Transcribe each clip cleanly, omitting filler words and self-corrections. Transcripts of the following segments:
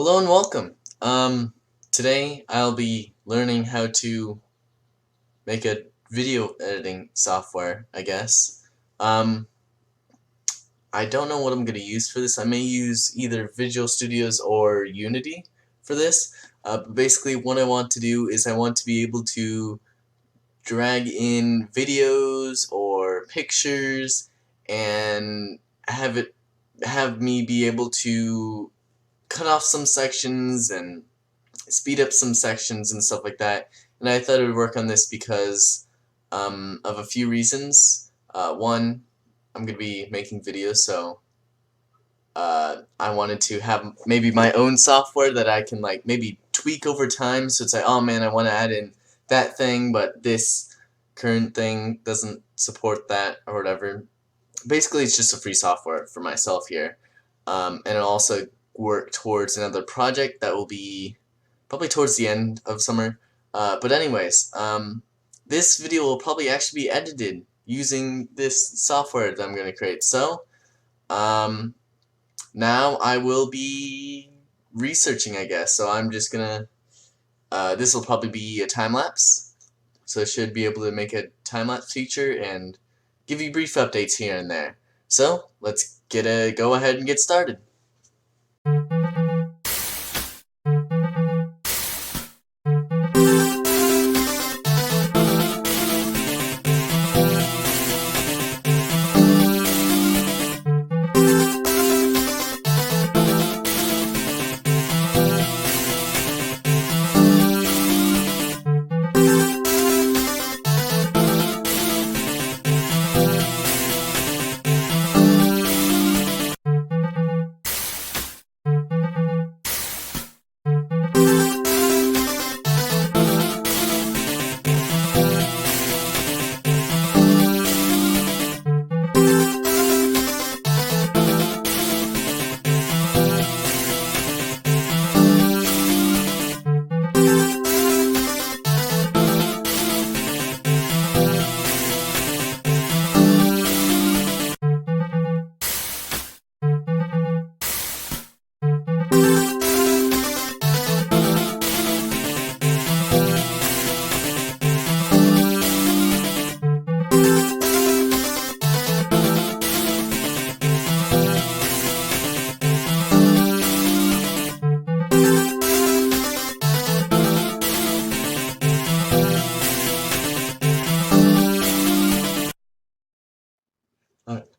Hello and welcome. Today I'll be learning how to make a video editing software, I guess. Um, I don't know what I'm going to use for this. I may use either Visual Studios or Unity for this. But basically what I want to do is I want to be able to drag in videos or pictures and have me be able to cut off some sections and speed up some sections and stuff like that. And I thought it would work on this because of a few reasons. One, I'm going to be making videos, so I wanted to have maybe my own software that I can like maybe tweak over time. So it's like, oh man, I want to add in that thing, but this current thing doesn't support that or whatever. Basically, it's just a free software for myself here, and it'll also work towards another project that will be probably towards the end of summer. But anyways, this video will probably actually be edited using this software that I'm going to create. So, um, now I will be researching, I guess. So I'm just gonna, this will probably be a time-lapse. So I should be able to make a time-lapse feature and give you brief updates here and there. So, let's go ahead and get started.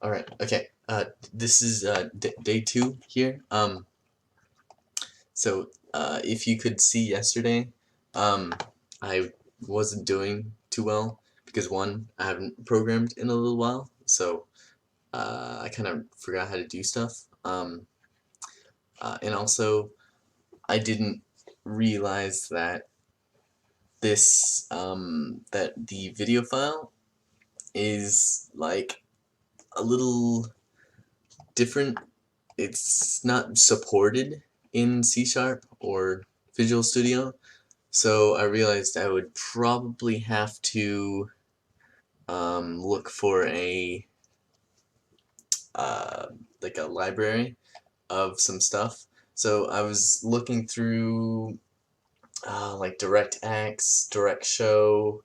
Alright, okay. This is day 2 here. If you could see yesterday, I wasn't doing too well because one, I haven't programmed in a little while, so I kind of forgot how to do stuff. And also, I didn't realize that that the video file is like a little different. It's not supported in C# or Visual Studio, so I realized I would probably have to look for a uh, like a library of some stuff. So I was looking through like DirectX, DirectShow,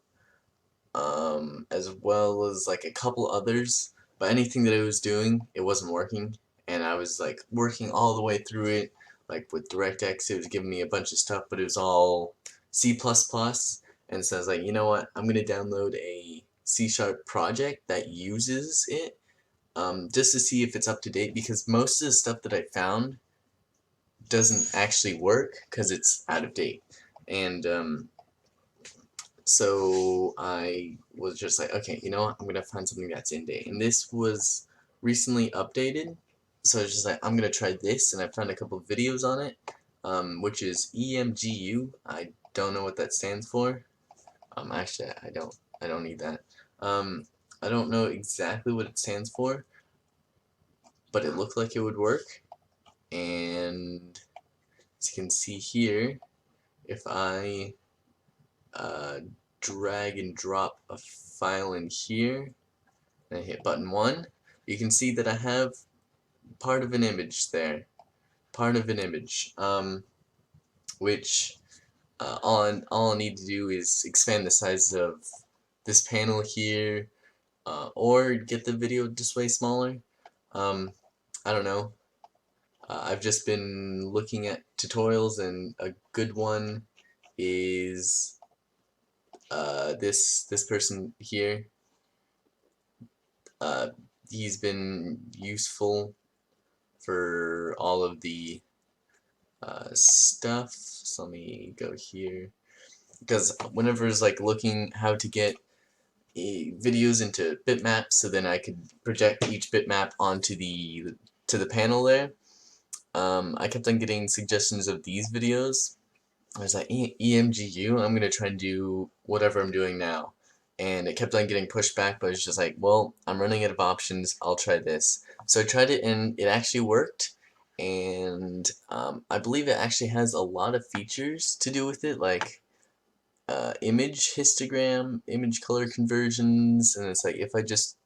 as well as like a couple others. But anything that I was doing, it wasn't working, and I was like working all the way through it. Like with DirectX, it was giving me a bunch of stuff, but it was all C++. And so I was like, you know what? I'm gonna download a C# project that uses it, just to see if it's up to date. Because most of the stuff that I found doesn't actually work because it's out of date. And so I was just like, okay, you know what? I'm gonna find something that's in date. And this was recently updated, so I was just like, I'm gonna try this, and I found a couple of videos on it, which is EMGU. I don't know what that stands for. Actually, I don't need that. Um, I don't know exactly what it stands for, but it looked like it would work. And as you can see here, if I uh, drag and drop a file in here and I hit button 1, you can see that I have part of an image there. part of an image, which all I need to do is expand the size of this panel here, or get the video display smaller. I don't know. I've just been looking at tutorials, and a good one is this person here. He's been useful for all of the stuff. So let me go here, because whenever it's like looking how to get videos into bitmaps, so then I could project each bitmap onto the panel there. I kept on getting suggestions of these videos. I was like, EMGU, I'm gonna try and do whatever I'm doing now. And it kept on getting pushed back, but it's just like, well, I'm running out of options, I'll try this. So I tried it, and it actually worked. And I believe it actually has a lot of features to do with it, like image histogram, image color conversions, and it's like if I just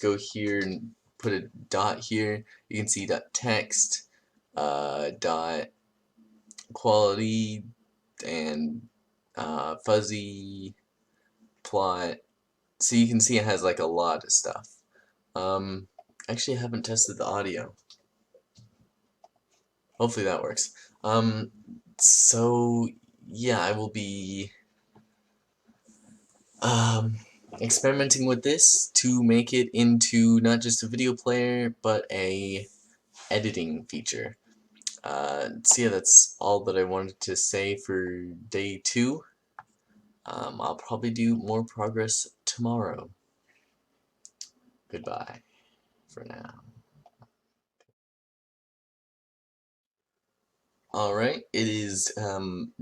go here and put a dot here, you can see dot text, dot quality, and fuzzy plot. So you can see it has like a lot of stuff. Actually, I haven't tested the audio. Hopefully that works. So yeah, I will be experimenting with this to make it into not just a video player, but a editing feature. So yeah, that's all that I wanted to say for day 2. I'll probably do more progress tomorrow. Goodbye for now. Alright, it is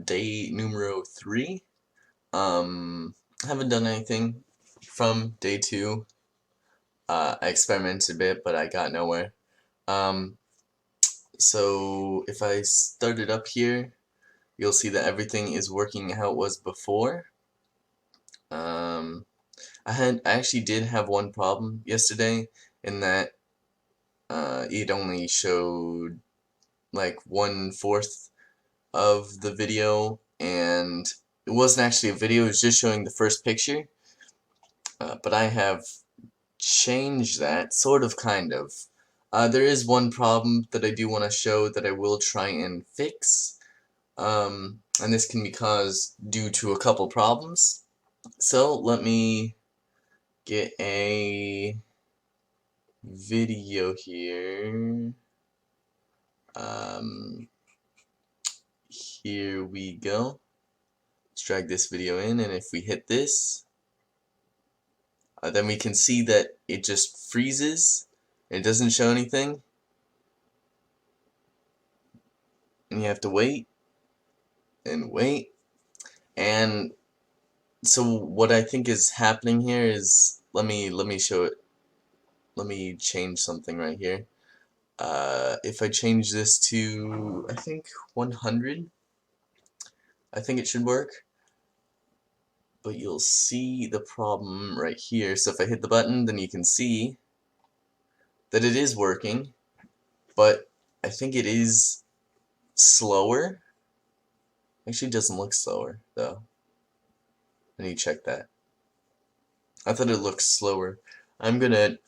day numero 3. Haven't done anything from day 2. I experimented a bit, but I got nowhere. So if I start it up here, you'll see that everything is working how it was before. I actually did have one problem yesterday, in that it only showed like 1/4 of the video, and it wasn't actually a video, it was just showing the first picture. But I have changed that, sort of, kind of. There is one problem that I do want to show that I will try and fix, and this can be caused due to a couple problems. So let me get a video here. Here we go. Let's drag this video in, and if we hit this, then we can see that it just freezes. It doesn't show anything, and you have to wait and wait. And so what I think is happening here is, let me show it. Let me change something right here. If I change this to, I think, 100, I think it should work. But you'll see the problem right here. So if I hit the button, then you can see that it is working, but I think it is slower. Actually, it doesn't look slower, though. I need to check that. I thought it looked slower. I'm gonna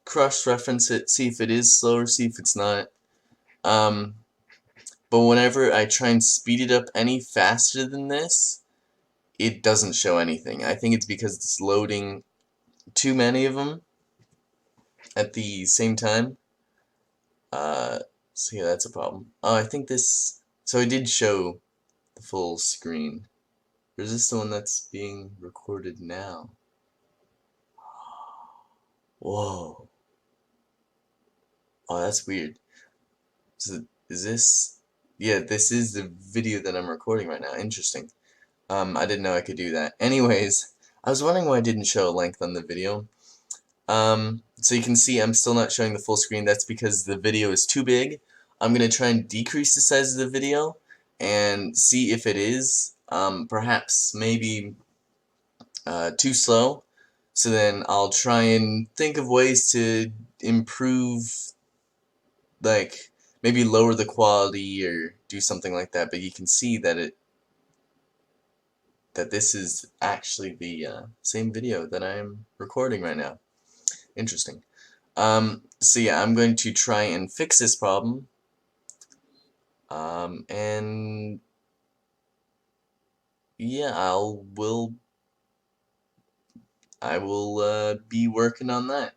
cross-reference it, see if it is slower, see if it's not. But whenever I try and speed it up any faster than this, it doesn't show anything. I think it's because it's loading too many of them at the same time. So yeah, that's a problem. Oh, I think this... So I did show the full screen. Or is this the one that's being recorded now? Whoa. Oh, that's weird. So is this... Yeah, this is the video that I'm recording right now. Interesting. I didn't know I could do that. Anyways, I was wondering why I didn't show length on the video. So you can see I'm still not showing the full screen. That's because the video is too big. I'm going to try and decrease the size of the video and see if it is perhaps maybe too slow. So then I'll try and think of ways to improve, like, maybe lower the quality or do something like that, but you can see that this is actually the same video that I'm recording right now. Interesting. So yeah, I'm going to try and fix this problem. And yeah, I will be working on that.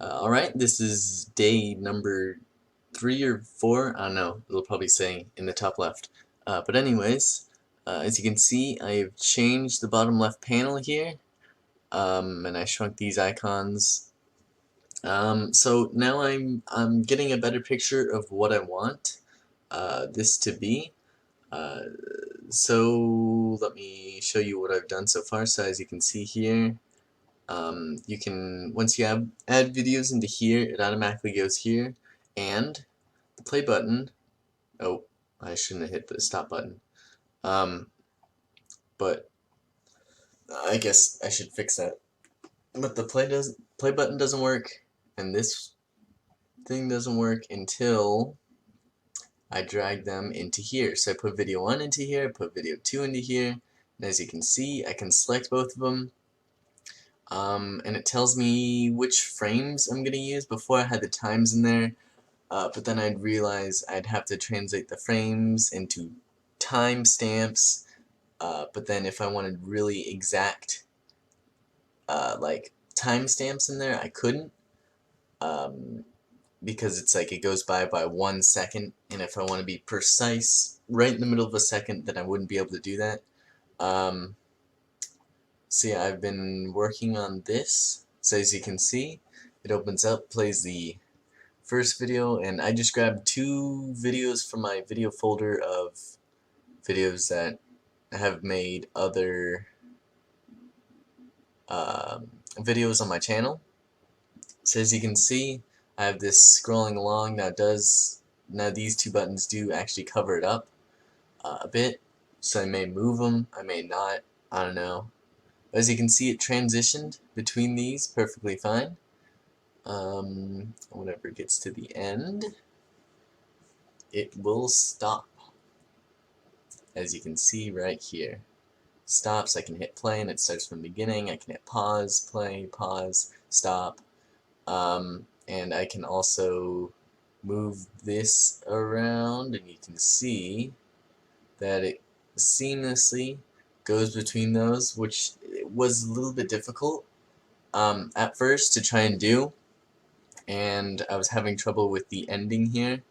Alright, this is day number 3 or 4, I don't know, it'll probably say in the top left. But anyways, as you can see, I've changed the bottom left panel here, and I shrunk these icons. So now I'm getting a better picture of what I want this to be. So let me show you what I've done so far. So as you can see here, you can, once you add videos into here, it automatically goes here, and the play button, oh, I shouldn't have hit the stop button, but I guess I should fix that. But the play button doesn't work, and this thing doesn't work until I drag them into here. So I put video 1 into here, I put video 2 into here, and as you can see, I can select both of them. And it tells me which frames I'm going to use. Before I had the times in there, but then I'd realize I'd have to translate the frames into timestamps, but then if I wanted really exact like timestamps in there, I couldn't, because it's like it goes by 1 second, and if I want to be precise right in the middle of a second, then I wouldn't be able to do that. So yeah, I've been working on this. So as you can see, it opens up, plays the first video, and I just grabbed 2 videos from my video folder of videos that have made other videos on my channel. So as you can see, I have this scrolling along. Now these 2 buttons do actually cover it up a bit, so I may move them, I may not, I don't know. As you can see, it transitioned between these perfectly fine. Whenever it gets to the end, it will stop. As you can see right here. Stops, I can hit play and it starts from the beginning. I can hit pause, play, pause, stop. And I can also move this around, and you can see that it seamlessly goes between those, which was a little bit difficult at first to try and do, and I was having trouble with the ending here,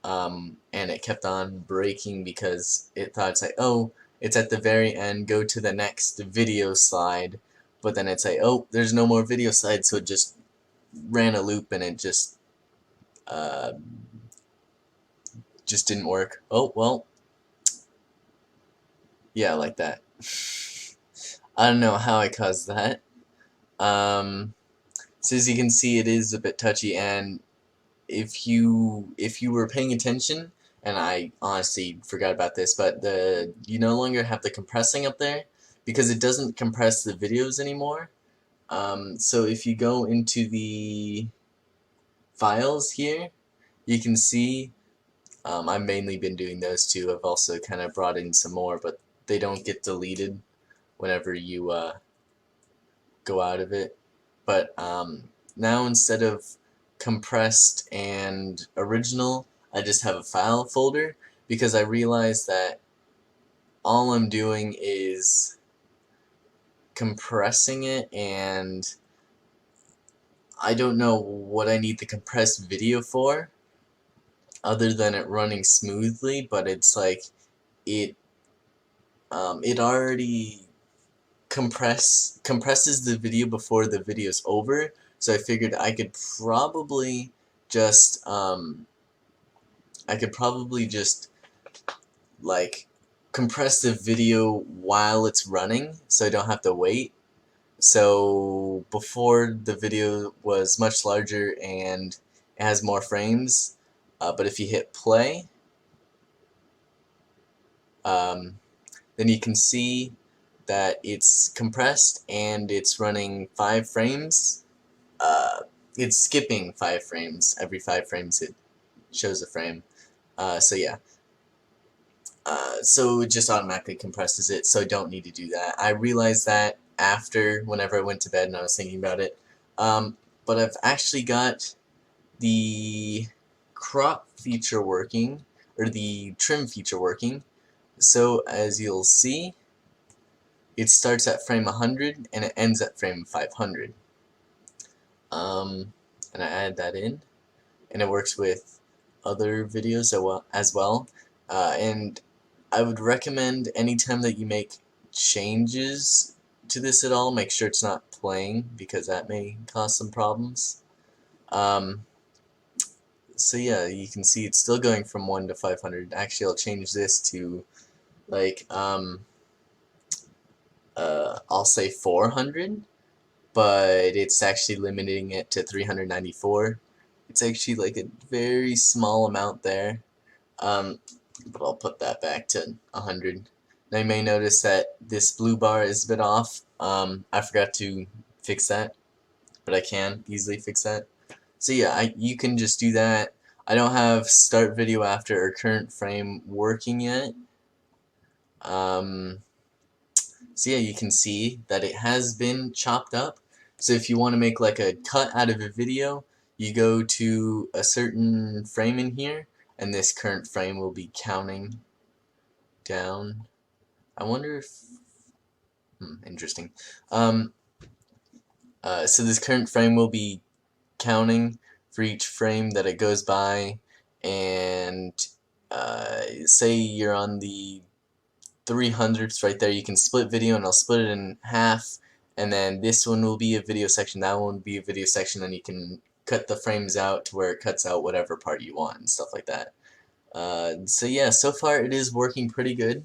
and it kept on breaking because it thought it's like, oh, it's at the very end, go to the next video slide, but then it's like, oh, there's no more video slides, so it just ran a loop and it just didn't work. Oh, well, yeah, like that. I don't know how I caused that. So as you can see, it is a bit touchy, and if you were paying attention, and I honestly forgot about this, but you no longer have the compressing up there because it doesn't compress the videos anymore. So if you go into the files here, you can see I've mainly been doing those 2. I've also kind of brought in some more, but they don't get deleted whenever you go out of it. But now instead of compressed and original, I just have a file folder, because I realized that all I'm doing is compressing it, and I don't know what I need the compressed video for other than it running smoothly, but it's like it already compresses the video before the video's over, so I figured I could probably just like compress the video while it's running, so I don't have to wait. So before, the video was much larger and it has more frames, but if you hit play, then you can see that it's compressed and it's running 5 frames. It's skipping 5 frames. Every 5 frames it shows a frame. So yeah. So it just automatically compresses it, so I don't need to do that. I realized that after, whenever I went to bed and I was thinking about it. But I've actually got the crop feature working, or the trim feature working. So as you'll see, it starts at frame 100 and it ends at frame 500. and I added that in, and it works with other videos as well. And I would recommend anytime that you make changes to this at all, make sure it's not playing, because that may cause some problems. So yeah, you can see it's still going from 1 to 500. Actually, I'll change this to like I'll say 400, but it's actually limiting it to 394. It's actually like a very small amount there. But I'll put that back to 100. Now you may notice that this blue bar is a bit off. I forgot to fix that, but I can easily fix that. So yeah, you can just do that. I don't have start video after or current frame working yet. So yeah, you can see that it has been chopped up. So if you want to make like a cut out of a video, you go to a certain frame in here, and this current frame will be counting down. I wonder if... interesting. So this current frame will be counting for each frame that it goes by, and say you're on the 300th right there, you can split video, and I'll split it in half, and then this one will be a video section, that one will be a video section, and you can cut the frames out to where it cuts out whatever part you want and stuff like that. So yeah, so far it is working pretty good,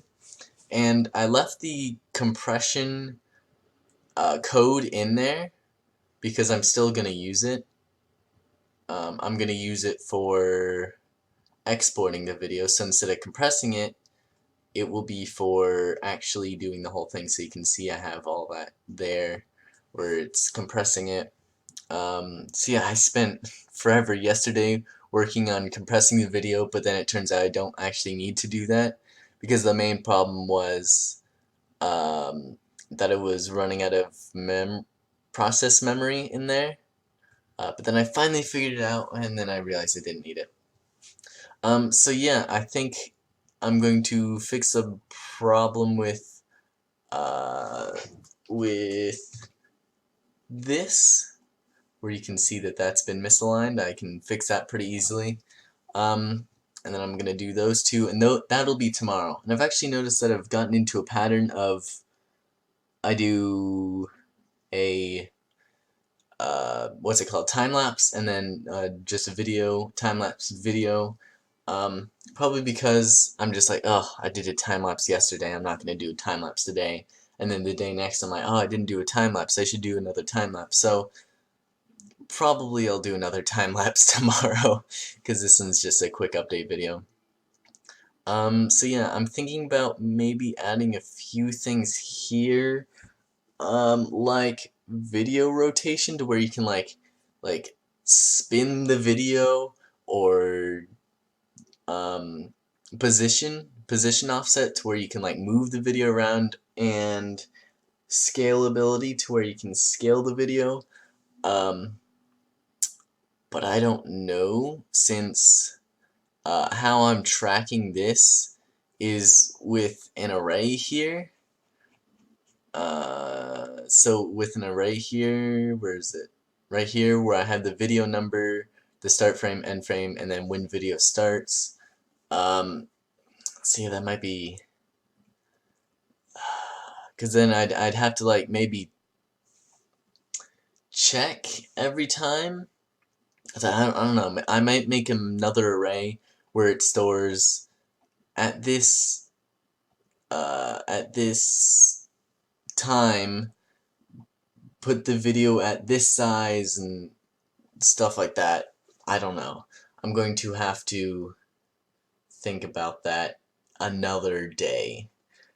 and I left the compression code in there because I'm still going to use it. I'm going to use it for exporting the video, so instead of compressing it, it will be for actually doing the whole thing. So you can see I have all that there where it's compressing it. So yeah, I spent forever yesterday working on compressing the video, but then it turns out I don't actually need to do that, because the main problem was that it was running out of process memory in there. But then I finally figured it out, and then I realized I didn't need it. So yeah, I think I'm going to fix a problem with this, where you can see that that's been misaligned. I can fix that pretty easily. And then I'm going to do those two, and that'll be tomorrow. And I've actually noticed that I've gotten into a pattern of I do a what's it called, time-lapse, and then just a video, time-lapse video, probably because I'm just like, oh, I did a time-lapse yesterday, I'm not going to do a time-lapse today, and then the day next I'm like, oh, I didn't do a time-lapse, I should do another time-lapse. So probably I'll do another time-lapse tomorrow, because this one's just a quick update video. So yeah, I'm thinking about maybe adding a few things here, like video rotation, to where you can like spin the video, or position offset, to where you can like move the video around, and scalability, to where you can scale the video. But I don't know, since how I'm tracking this is with an array here. So with an array here, where is it? Right here, where I have the video number, the start frame, end frame, and then when video starts. See, that might be, because then I'd have to like maybe check every time. I don't know. I might make another array where it stores at this time, put the video at this size and stuff like that. I don't know. I'm going to have to think about that another day,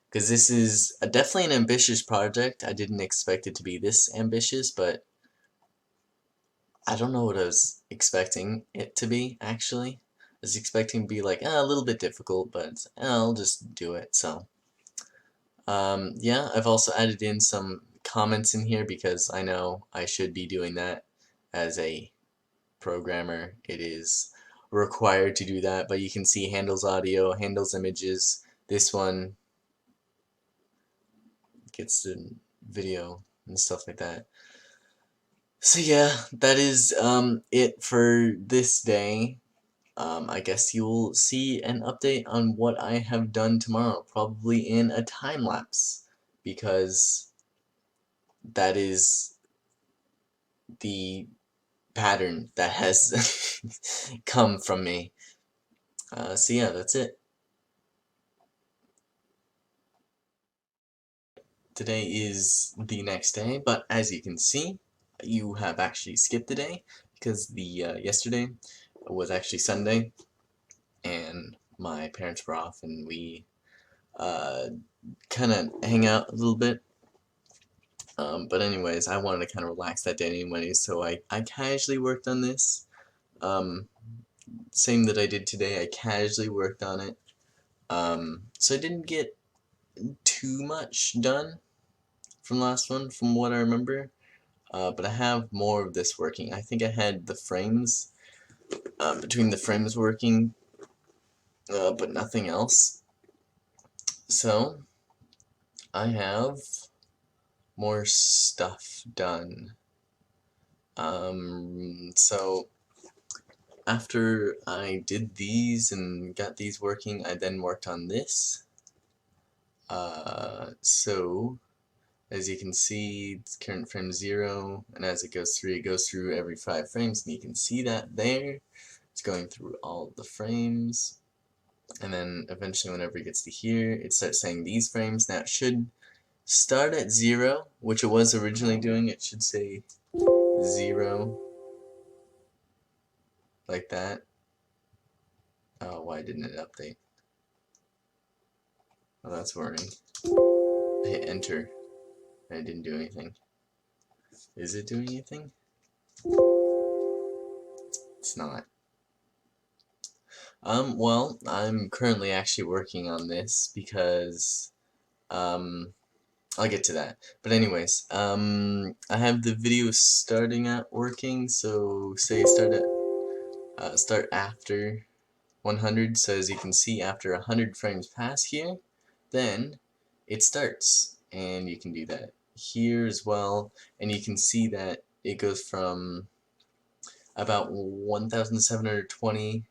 because this is definitely an ambitious project. I didn't expect it to be this ambitious, but I don't know what I was expecting it to be, actually. I was expecting to be like, a little bit difficult, but I'll just do it. So yeah, I've also added in some comments in here, because I know I should be doing that. As a programmer, it is required to do that, but you can see handles audio, handles images. This one gets the video and stuff like that. So yeah, that is it for this day. I guess you'll see an update on what I have done tomorrow, probably in a time lapse, because that is the pattern that has come from me. So yeah, that's it. Today is the next day, but as you can see, you have actually skipped a day because the yesterday was actually Sunday, and my parents were off, and we uh, kind of hang out a little bit. But anyways, I wanted to kind of relax that day anyway, so I casually worked on this. Um, Same that I did today, I casually worked on it. So I didn't get too much done from last one, from what I remember. But I have more of this working. I think I had the frames, between the frames working, but nothing else. So, I have more stuff done. So after I did these and got these working, I then worked on this. So as you can see, it's current frame 0, and as it goes through every 5 frames, and you can see that there. It's going through all the frames, and then eventually whenever it gets to here, it starts saying these frames. Now it should start at 0, which it was originally doing. It should say 0, like that. Oh, why didn't it update? Oh, that's worrying. I hit enter, and it didn't do anything. Is it doing anything? It's not. Well, I'm currently actually working on this because, I'll get to that. But anyways, I have the video starting at working, so say start after 100, so as you can see, after 100 frames pass here, then it starts, and you can do that here as well, and you can see that it goes from about 1720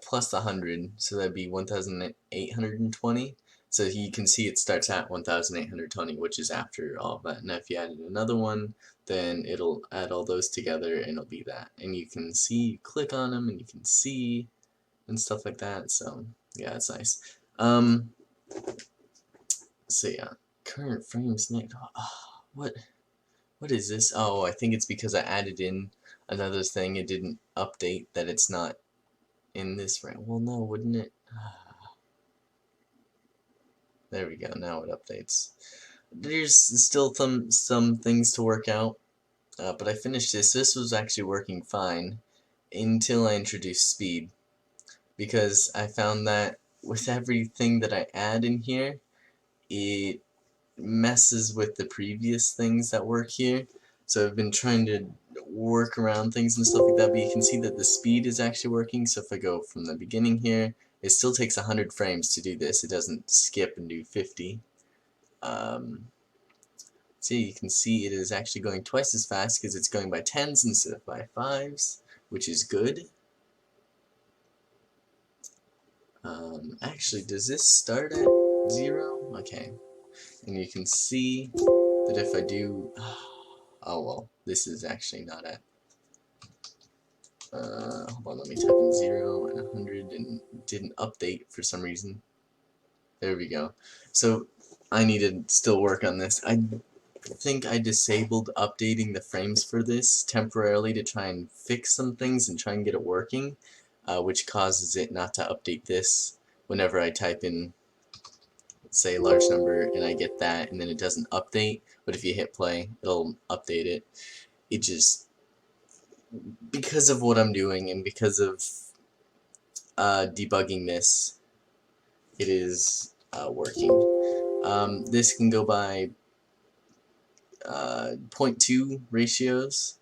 plus 100, so that'd be 1820. So you can see it starts at 1820, which is after all of that. Now if you added another one, then it'll add all those together and it'll be that. And you can see, you click on them and you can see and stuff like that. So yeah, it's nice. So yeah, current frames next. Oh, what is this? Oh, I think it's because I added in another thing. It didn't update that it's not in this frame. Well, no, wouldn't it? There we go. Now it updates. There's still some things to work out, but I finished this. This was actually working fine until I introduced speed, because I found that with everything that I add in here, it messes with the previous things that work here. So I've been trying to work around things and stuff like that, but you can see that the speed is actually working. So if I go from the beginning here, it still takes 100 frames to do this. It doesn't skip and do 50. So you can see it is actually going twice as fast because it's going by 10s instead of by 5s, which is good. Actually, does this start at 0? Okay. And you can see that if I do... Oh well, this is actually not at... hold on, let me type in 0 and 100 and didn't update for some reason. There we go. So, I need to still work on this. I think I disabled updating the frames for this temporarily to try and fix some things and try and get it working, which causes it not to update this whenever I type in, say, a large number and I get that and then it doesn't update, but if you hit play, it'll update it. It just, because of what I'm doing and because of debugging this, it is working. This can go by 0.2 ratios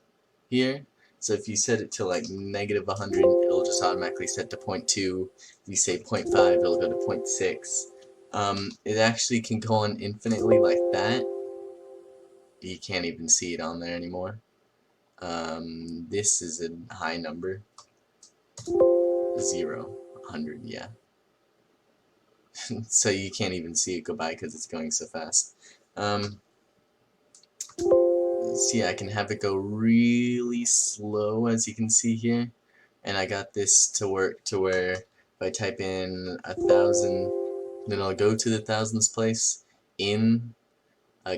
here. So if you set it to like negative 100, it'll just automatically set to 0.2. If you say 0.5, it'll go to 0.6. It actually can go on infinitely like that. You can't even see it on there anymore. This is a high number. 0, 100, yeah. So you can't even see it go by because it's going so fast. See, I can have it go really slow, as you can see here, and I got this to work to where if I type in 1,000, then I'll go to the thousands place in.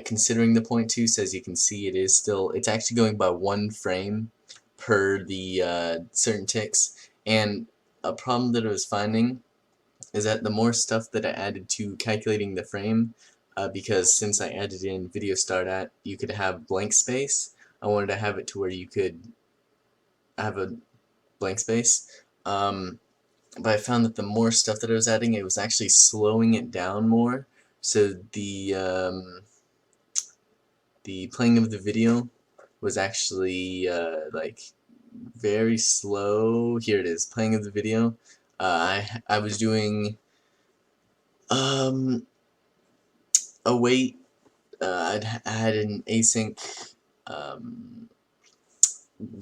Considering the 0.2 says you can see it's actually going by 1 frame per the certain ticks, and a problem that I was finding is that the more stuff that I added to calculating the frame, because since I added in video start at, you could have blank space. I wanted to have it to where you could have a blank space. But I found that the more stuff that I was adding, it was actually slowing it down more. So the playing of the video was actually like very slow. Here it is, playing of the video. I was doing a wait. I had an async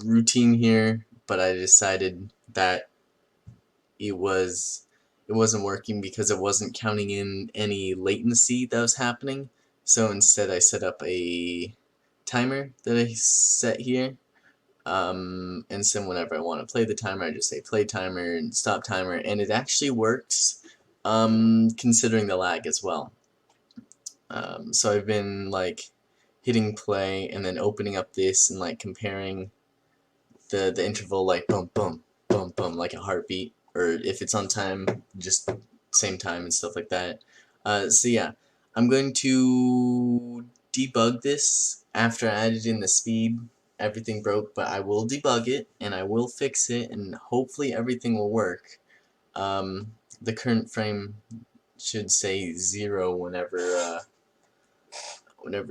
routine here, but I decided that it wasn't working because it wasn't counting in any latency that was happening. So instead, I set up a timer that I set here. And so whenever I want to play the timer, I just say play timer and stop timer, and it actually works, considering the lag as well. So I've been like hitting play and then opening up this and like comparing the interval, like boom boom boom boom, like a heartbeat, or if it's on time, just same time and stuff like that. So yeah, I'm going to debug this after I added in the speed. Everything broke, but I will debug it and I will fix it, and hopefully everything will work. The current frame should say 0 whenever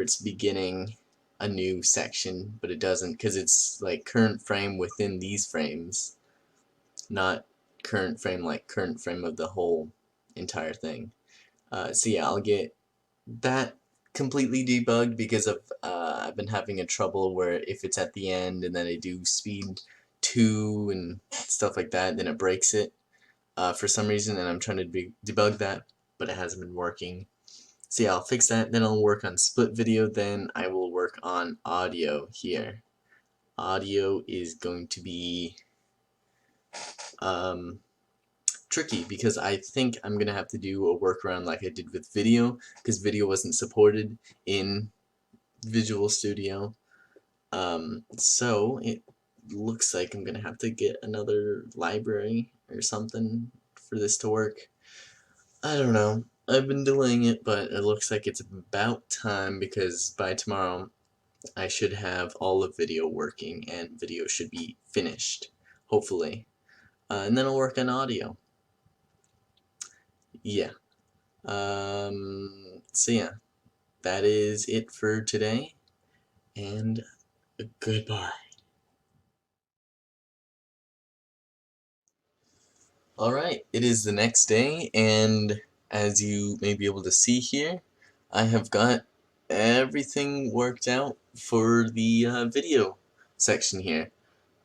it's beginning a new section, but it doesn't because it's like current frame within these frames, not current frame like current frame of the whole entire thing. So yeah, I'll get that completely debugged because of I've been having a trouble where if it's at the end and then I do speed 2 and stuff like that, then it breaks it for some reason, and I'm trying to debug that, but it hasn't been working. So yeah, I'll fix that, then I'll work on split video, then I will work on audio here. Audio is going to be tricky because I think I'm going to have to do a workaround like I did with video, because video wasn't supported in Visual Studio. So it looks like I'm going to have to get another library or something for this to work. I don't know. I've been delaying it, but it looks like it's about time, because by tomorrow I should have all of video working and video should be finished, hopefully. And then I'll work on audio. Yeah. So yeah, that is it for today, and goodbye. Alright, it is the next day, and as you may be able to see here, I have got everything worked out for the video section here.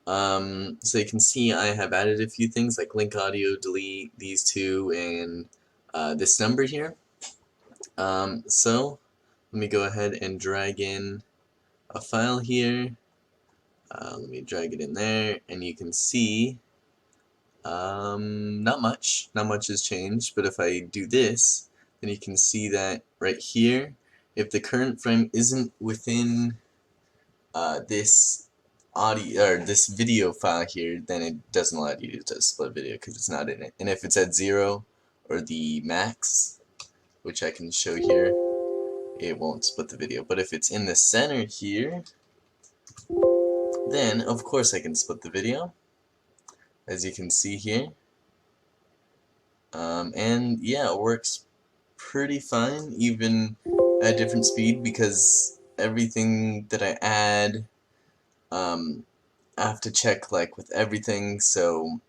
So you can see I have added a few things like link audio, delete these two, and this number here. So let me go ahead and drag in a file here. Let me drag it in there, and you can see not much has changed, but if I do this, then you can see that right here, if the current frame isn't within this audio or this video file here, then it doesn't allow you to split video because it's not in it. And if it's at 0 or the max, which I can show here, it won't split the video. But if it's in the center here, then of course I can split the video, as you can see here. And yeah, it works pretty fine, even at different speed, because everything that I add, I have to check like with everything. So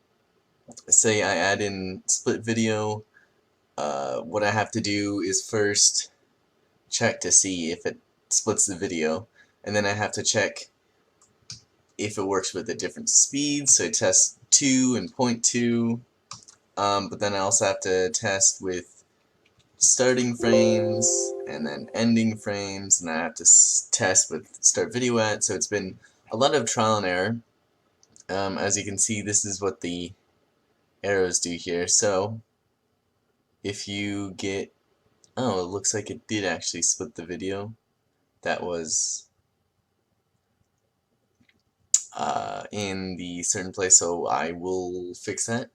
say I add in split video, what I have to do is first check to see if it splits the video, and then I have to check if it works with a different speed, so I test 2 and 0.2, but then I also have to test with starting frames and then ending frames, and I have to test with start video at, so it's been a lot of trial and error. As you can see, this is what the arrows do here. So if you get, oh, it looks like it did actually split the video. That was in the certain place, so I will fix that,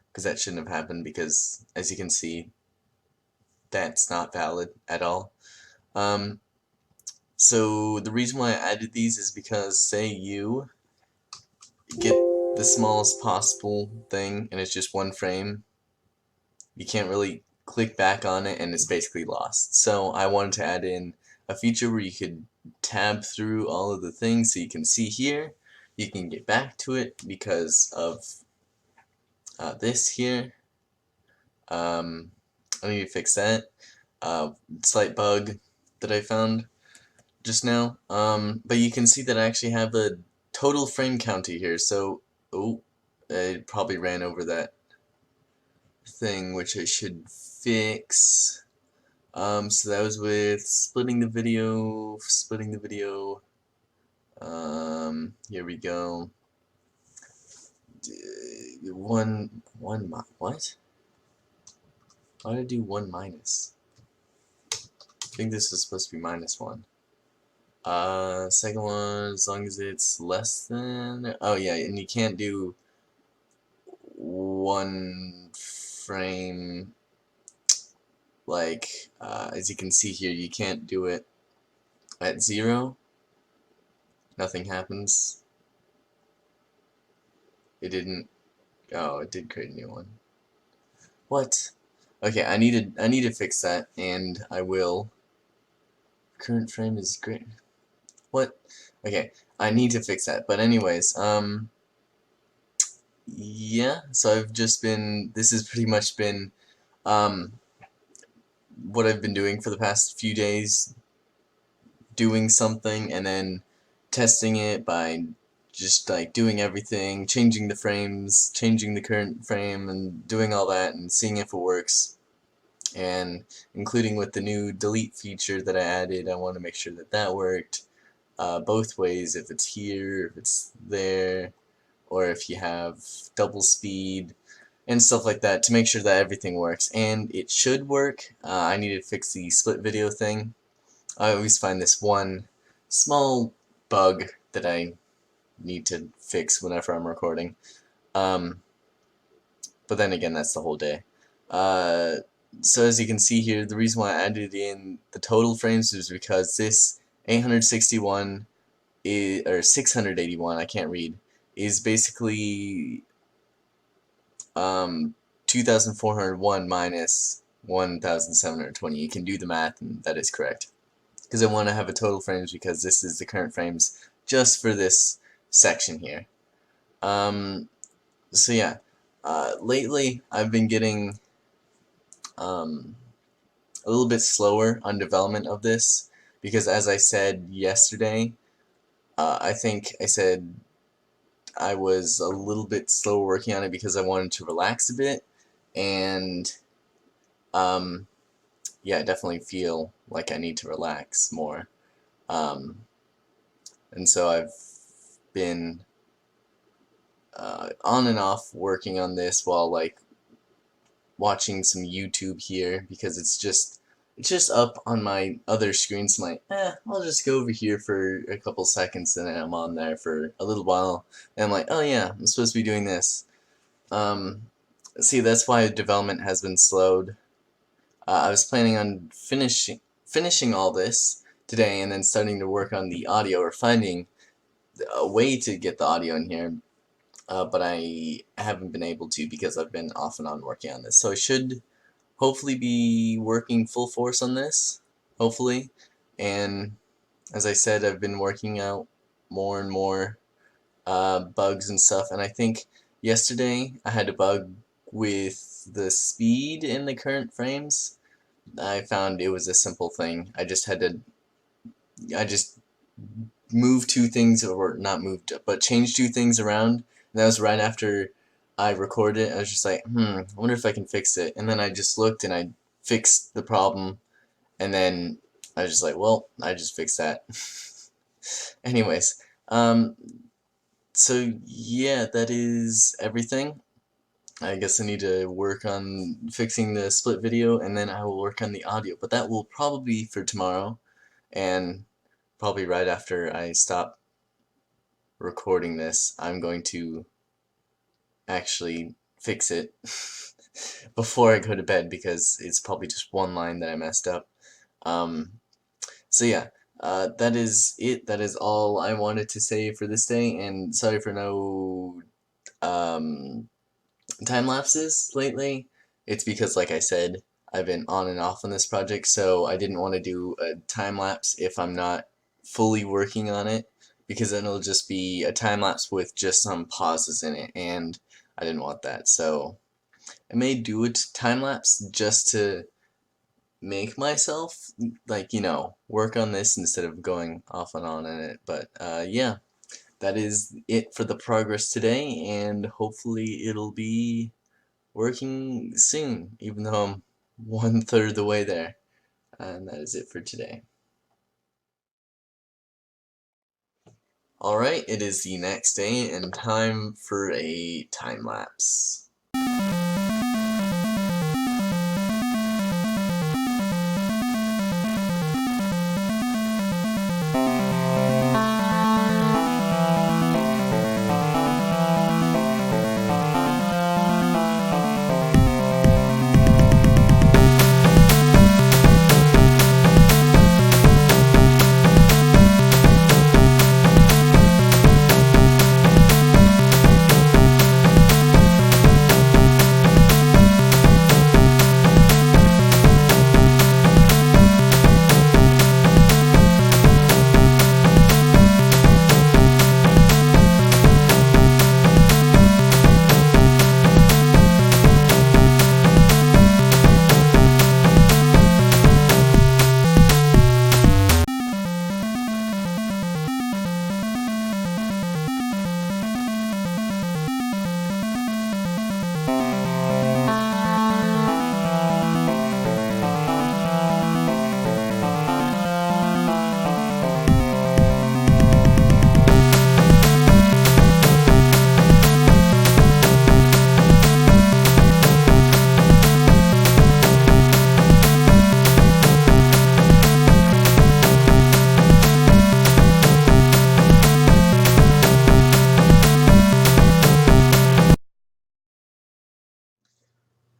because that shouldn't have happened, because as you can see, that's not valid at all. So the reason why I added these is because, say you get the smallest possible thing and it's just one frame, you can't really click back on it and it's basically lost. So I wanted to add in a feature where you could tab through all of the things, so you can see here, you can get back to it because of this here. I need to fix that. Slight bug that I found just now. But you can see that I actually have a total frame counter here. So, oh, I probably ran over that thing, which I should fix. So that was with splitting the video. Here we go. What? Why did I do 1 minus? I think this was supposed to be -1. Second one, as long as it's less than, oh yeah, and you can't do 1 frame, like, as you can see here, you can't do it at 0, nothing happens. It didn't, oh, it did create a new one. What? Okay, I need to fix that, and I will. Current frame is great. What? Okay, I need to fix that, but anyways, yeah, so I've just been, this has pretty much been, what I've been doing for the past few days, doing something and then testing it by just like doing everything, changing the frames, changing the current frame, and doing all that and seeing if it works. And including with the new delete feature that I added, I want to make sure that that worked both ways, if it's here, if it's there, or if you have double speed and stuff like that, to make sure that everything works. And it should work. I need to fix the split video thing. I always find this one small bug that I need to fix whenever I'm recording. But then again, that's the whole day. So as you can see here, the reason why I added in the total frames is because this 861 is, or 681, I can't read, is basically 2401 minus 1720. You can do the math, and that is correct. Because I want to have a total frames, because this is the current frames just for this section here. So yeah, lately I've been getting a little bit slower on development of this, because as I said yesterday, I think I said I was a little bit slow working on it because I wanted to relax a bit, and yeah, I definitely feel like I need to relax more. And so I've been on and off working on this while like watching some YouTube here, because it's just up on my other screen, so I'm like, I'll just go over here for a couple seconds, and then I'm on there for a little while, and I'm like, oh yeah, I'm supposed to be doing this. See, that's why development has been slowed. I was planning on finishing all this today, and then starting to work on the audio, or finding a way to get the audio in here, but I haven't been able to because I've been off and on working on this. So I should hopefully be working full force on this, hopefully. And as I said, I've been working out more and more bugs and stuff, and I think yesterday I had a bug with the speed in the current frames. I found it was a simple thing. I just move two things, or not moved, but changed two things around. And that was right after I recorded it. I was just like, I wonder if I can fix it. And then I just looked and I fixed the problem. And then I was just like, well, I just fixed that. Anyways, so yeah, that is everything. I guess I need to work on fixing the split video, and then I will work on the audio. But that will probably be for tomorrow, and probably right after I stop recording this, I'm going to actually fix it before I go to bed, because it's probably just one line that I messed up. So yeah, that is it. That is all I wanted to say for this day, and sorry for no time lapses lately. It's because, like I said, I've been on and off on this project, so I didn't want to do a time lapse if I'm not fully working on it, because then it'll just be a time lapse with just some pauses in it, and I didn't want that. So I may do a time lapse just to make myself, like, work on this instead of going off and on in it. But yeah, that is it for the progress today, and hopefully it'll be working soon, even though I'm 1/3 the way there. And that is it for today. Alright, it is the next day and time for a time lapse.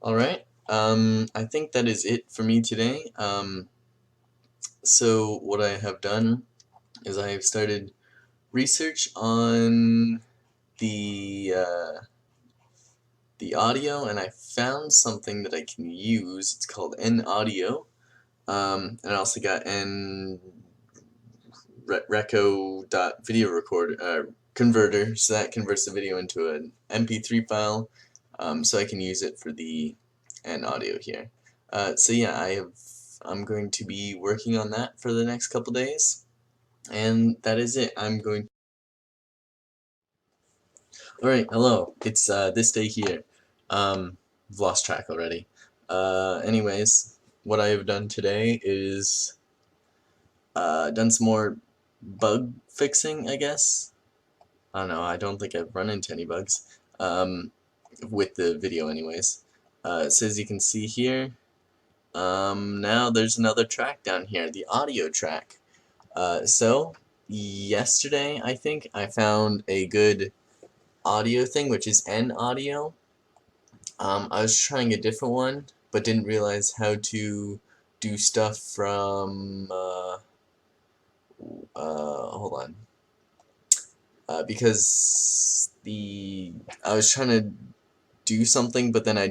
Alright, I think that is it for me today. So what I have done is I have started research on the audio, and I found something that I can use. It's called N-Audio, and I also got Reco.video recorder converter, so that converts the video into an MP3 file, so I can use it for the N-Audio here. So yeah, I'm going to be working on that for the next couple days, and that is it. Alright, hello. It's this day here. I've lost track already. Anyways, what I have done today is done some more bug fixing, I guess. I don't know, I don't think I've run into any bugs. With the video anyways. So as you can see here, now there's another track down here, the audio track. So, yesterday, I think, I found a good audio thing, which is N-Audio. I was trying a different one, but didn't realize how to do stuff from, hold on. Because I was trying to do something, but then I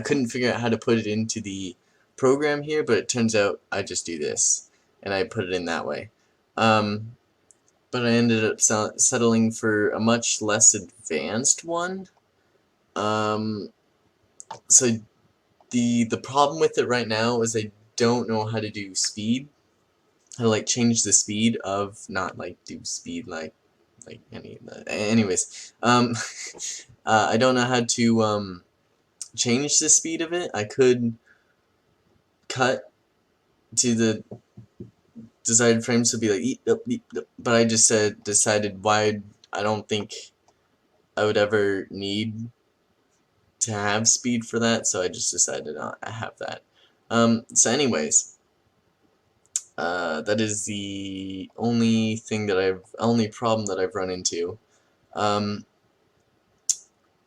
couldn't figure out how to put it into the program here, but it turns out I just do this, and I put it in that way. But I ended up settling for a much less advanced one. So the problem with it right now is I don't know how to do speed. how to like change the speed of, not like do speed like any anyways. I don't know how to change the speed of it. I could cut to the desired frames to be like eep, up, eep, up, but I just decided why I don't think I would ever need to have speed for that, so I just decided not to have that. So anyways, that is the only problem that I've run into.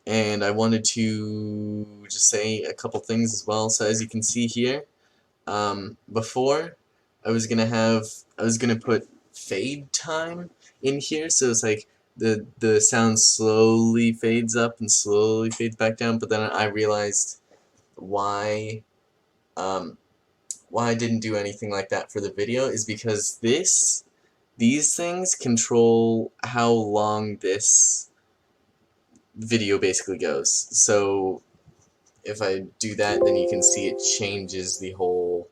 And I wanted to just say a couple things as well. So as you can see here, before I was gonna put fade time in here, so it's like the sound slowly fades up and slowly fades back down. But then I realized why why I didn't do anything like that for the video is because these things control how long this video basically goes. So if I do that, then you can see it changes the whole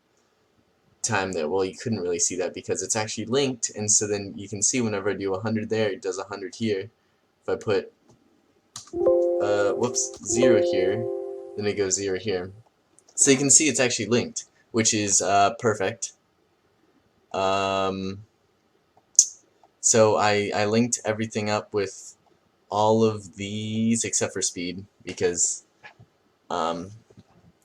time there. Well, you couldn't really see that because it's actually linked, and so then you can see whenever I do 100 there, it does 100 here. If I put whoops, 0 here, then it goes 0 here. So you can see it's actually linked, which is perfect. So I linked everything up with all of these except for speed, because yeah,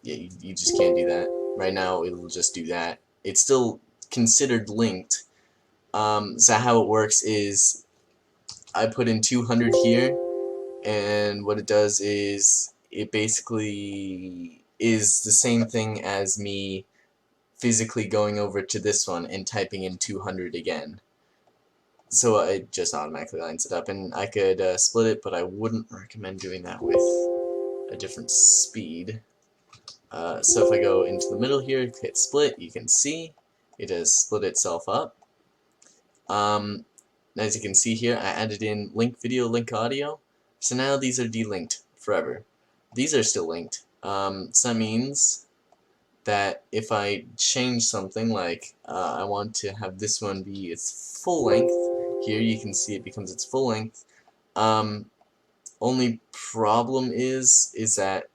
you just can't do that. Right now it'll just do that. It's still considered linked. So how it works is I put in 200 here, and what it does is it basically is the same thing as me physically going over to this one and typing in 200 again. So it just automatically lines it up, and I could split it, but I wouldn't recommend doing that with a different speed. So if I go into the middle here, hit split, you can see it has split itself up. As you can see here, I added in link video, link audio, so now these are delinked forever. These are still linked, so that means that if I change something like I want to have this one be its full length, here you can see it becomes its full length. Only problem is that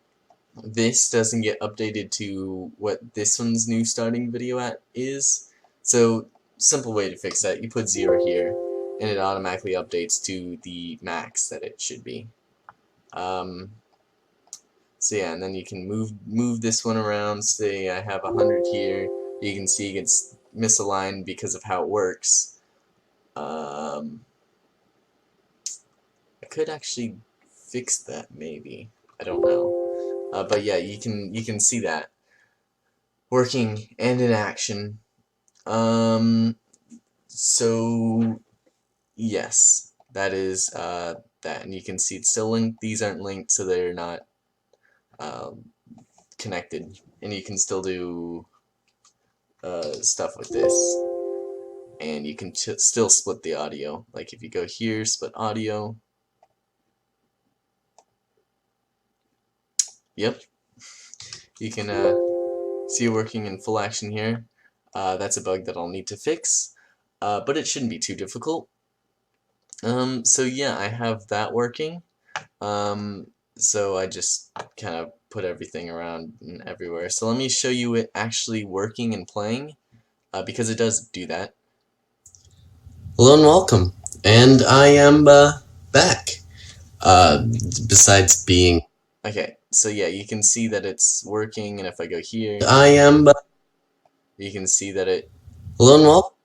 this doesn't get updated to what this one's new starting video at is. So simple way to fix that, you put 0 here and it automatically updates to the max that it should be. So yeah, and then you can move this one around. Say I have 100 here, you can see it gets misaligned because of how it works. I could actually fix that, maybe. I don't know. But yeah, you can see that working and in action. So yes, that is that, and you can see it's still linked. These aren't linked, so they're not connected, and you can still do stuff with this, and you can still split the audio. Like if you go here, split audio. Yep, you can see it working in full action here. That's a bug that I'll need to fix, but it shouldn't be too difficult. So yeah, I have that working. So I just kind of put everything around and everywhere. So let me show you it actually working and playing, because it does do that. Hello and welcome, and I am back. Besides being okay, so yeah, you can see that it's working, and if I go here, I am. You can see that it. Hello and welcome.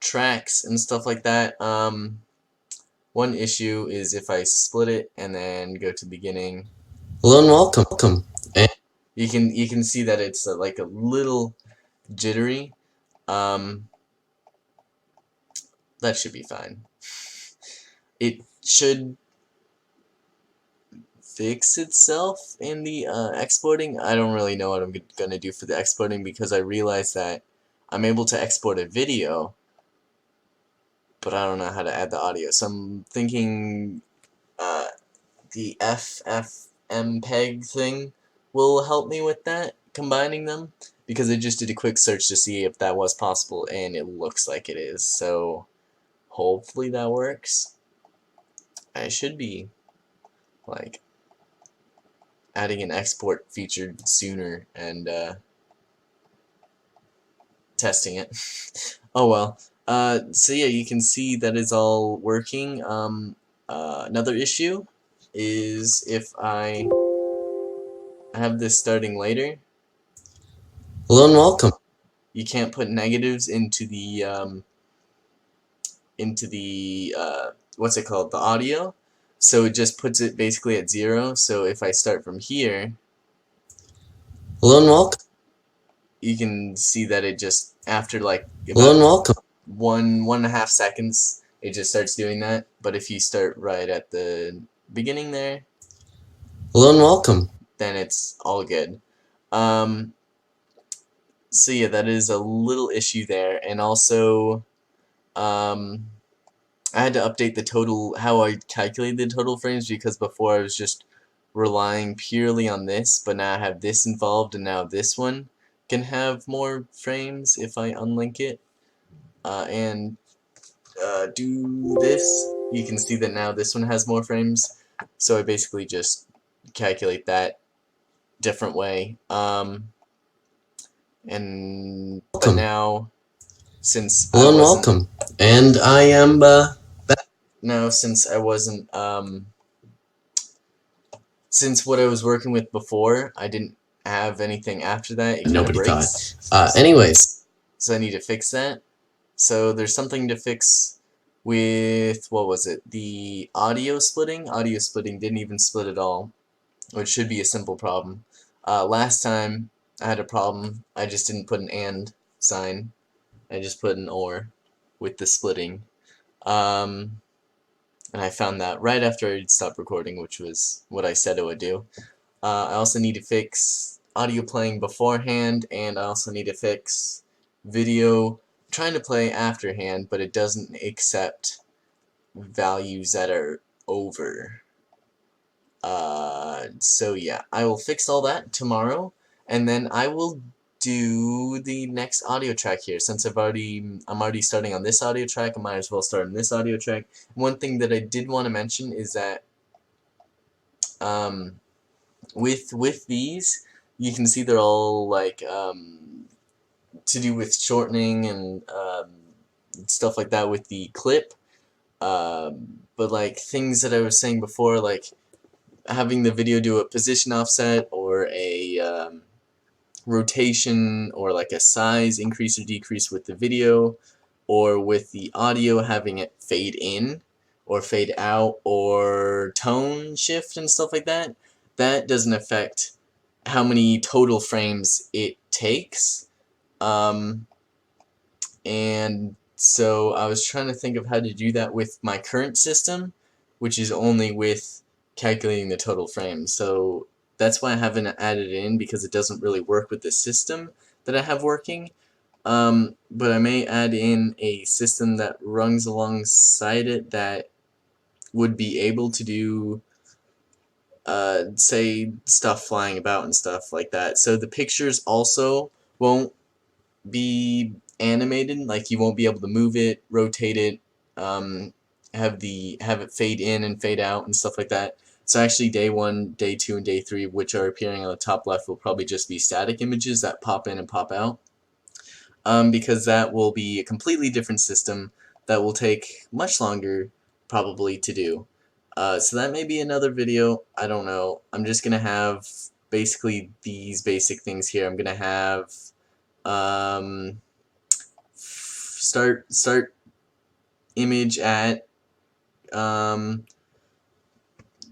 Tracks and stuff like that. One issue is if I split it and then go to beginning. Hello and welcome. And you can see that it's like a little jittery. That should be fine. It should fix itself in the exporting. I don't really know what I'm gonna do for the exporting, because I realized that I'm able to export a video, but I don't know how to add the audio. So I'm thinking the FFmpeg thing will help me with that, combining them. because I just did a quick search to see if that was possible, and it looks like it is. So hopefully that works. I should be like adding an export feature sooner and testing it. Oh well. So yeah, you can see that is all working. Another issue is if I have this starting later. Hello and welcome. You can't put negatives into the what's it called, the audio, so it just puts it basically at 0. So if I start from here, hello and welcome, you can see that it just after like hello and welcome 1.5 seconds it just starts doing that. But if you start right at the beginning there, hello and welcome, then it's all good. So yeah, that is a little issue there. And also I had to update the total, how I calculate the total frames, because before I was just relying purely on this, but now I have this involved, and now this one can have more frames if I unlink it and do this. You can see that now this one has more frames, so I basically just calculate that different way. And but now, since I wasn't, welcome, and I am back. Now, since I wasn't since what I was working with before, I didn't have anything after that. It nobody breaks. Anyways, so I need to fix that. So there's something to fix with, what was it? The audio splitting. Audio splitting didn't even split at all, which should be a simple problem. Last time I had a problem. I just didn't put an and sign. I just put an or with the splitting. And I found that right after I stopped recording, which was what I said I would do. I also need to fix audio playing beforehand, and I also need to fix video trying to play afterhand, but it doesn't accept values that are over. So yeah, I will fix all that tomorrow, and then I will do the next audio track here. Since I'm already starting on this audio track, I might as well start on this audio track. One thing that I did want to mention is that with these, you can see they're all like to do with shortening and stuff like that with the clip. But like things that I was saying before, like having the video do a position offset or a rotation, or like a size increase or decrease with the video, or with the audio having it fade in or fade out or tone shift and stuff like that, that doesn't affect how many total frames it takes. And so I was trying to think of how to do that with my current system, which is only with calculating the total frames. So that's why I haven't added it in, because it doesn't really work with the system that I have working. But I may add in a system that runs alongside it that would be able to do say stuff flying about and stuff like that. So the pictures also won't be animated, like you won't be able to move it, rotate it, have it fade in and fade out and stuff like that. So actually day 1, day 2, and day 3, which are appearing on the top left, will probably just be static images that pop in and pop out, because that will be a completely different system that will take much longer probably to do. So that may be another video, I don't know. I'm just gonna have basically these basic things here. I'm gonna have start image at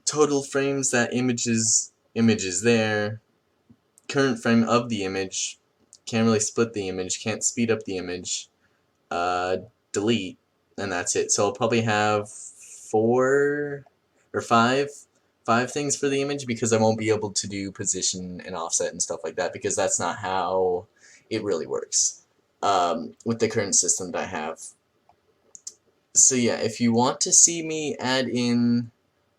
total frames, that image is there, current frame of the image, can't really split the image, can't speed up the image, delete, and that's it. So I'll probably have 4 or 5 things for the image, because I won't be able to do position and offset and stuff like that, because that's not how it really works with the current system that I have. So yeah, if you want to see me add in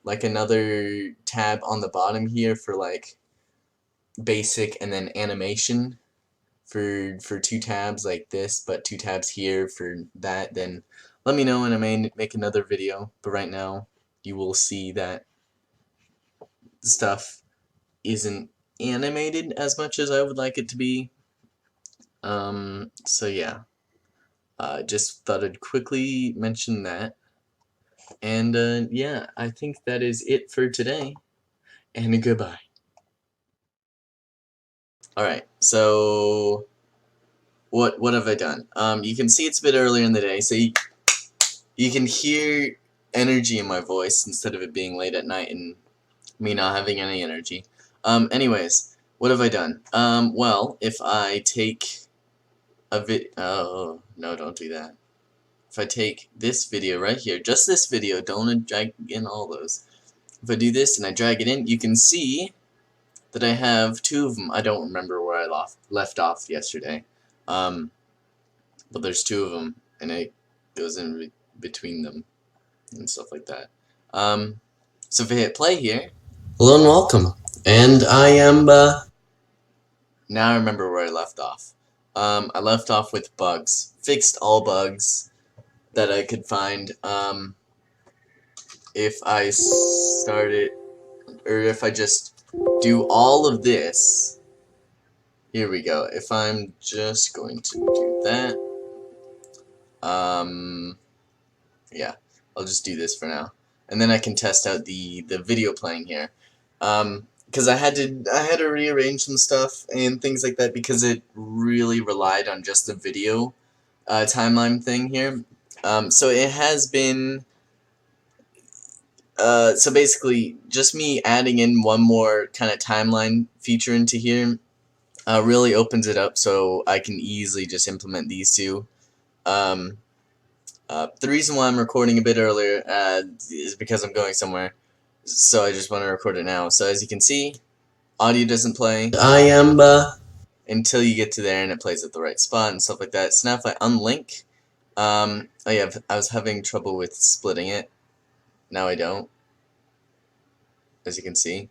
like another tab on the bottom here for like basic and then animation, for 2 tabs like this, but 2 tabs here for that, then let me know and I may make another video. But right now, you will see that stuff isn't animated as much as I would like it to be. So yeah, just thought I'd quickly mention that. And yeah, I think that is it for today. And goodbye. Alright, so what have I done? You can see it's a bit earlier in the day, so you can hear energy in my voice instead of it being late at night and me not having any energy. Anyways, what have I done? Well, if I take oh, no, don't do that. If I take this video right here, just this video, don't drag in all those. If I do this and I drag it in, you can see that I have 2 of them. I don't remember where I left off yesterday. But there's 2 of them, and it goes in between them and stuff like that. So if I hit play here, hello and welcome. And I am, now I remember where I left off. I left off with bugs. Fixed all bugs that I could find. If I started, or if I just do all of this, here we go. If I'm just going to do that, yeah, I'll just do this for now, and then I can test out the video playing here. Because I had to rearrange some stuff and things like that because it really relied on just the video timeline thing here. So it has been. So basically, just me adding in one more kind of timeline feature into here really opens it up so I can easily just implement these two. The reason why I'm recording a bit earlier is because I'm going somewhere, so I just want to record it now. So as you can see, audio doesn't play. I am until you get to there and it plays at the right spot and stuff like that. So now if I unlink, oh yeah, I was having trouble with splitting it. Now I don't. As you can see,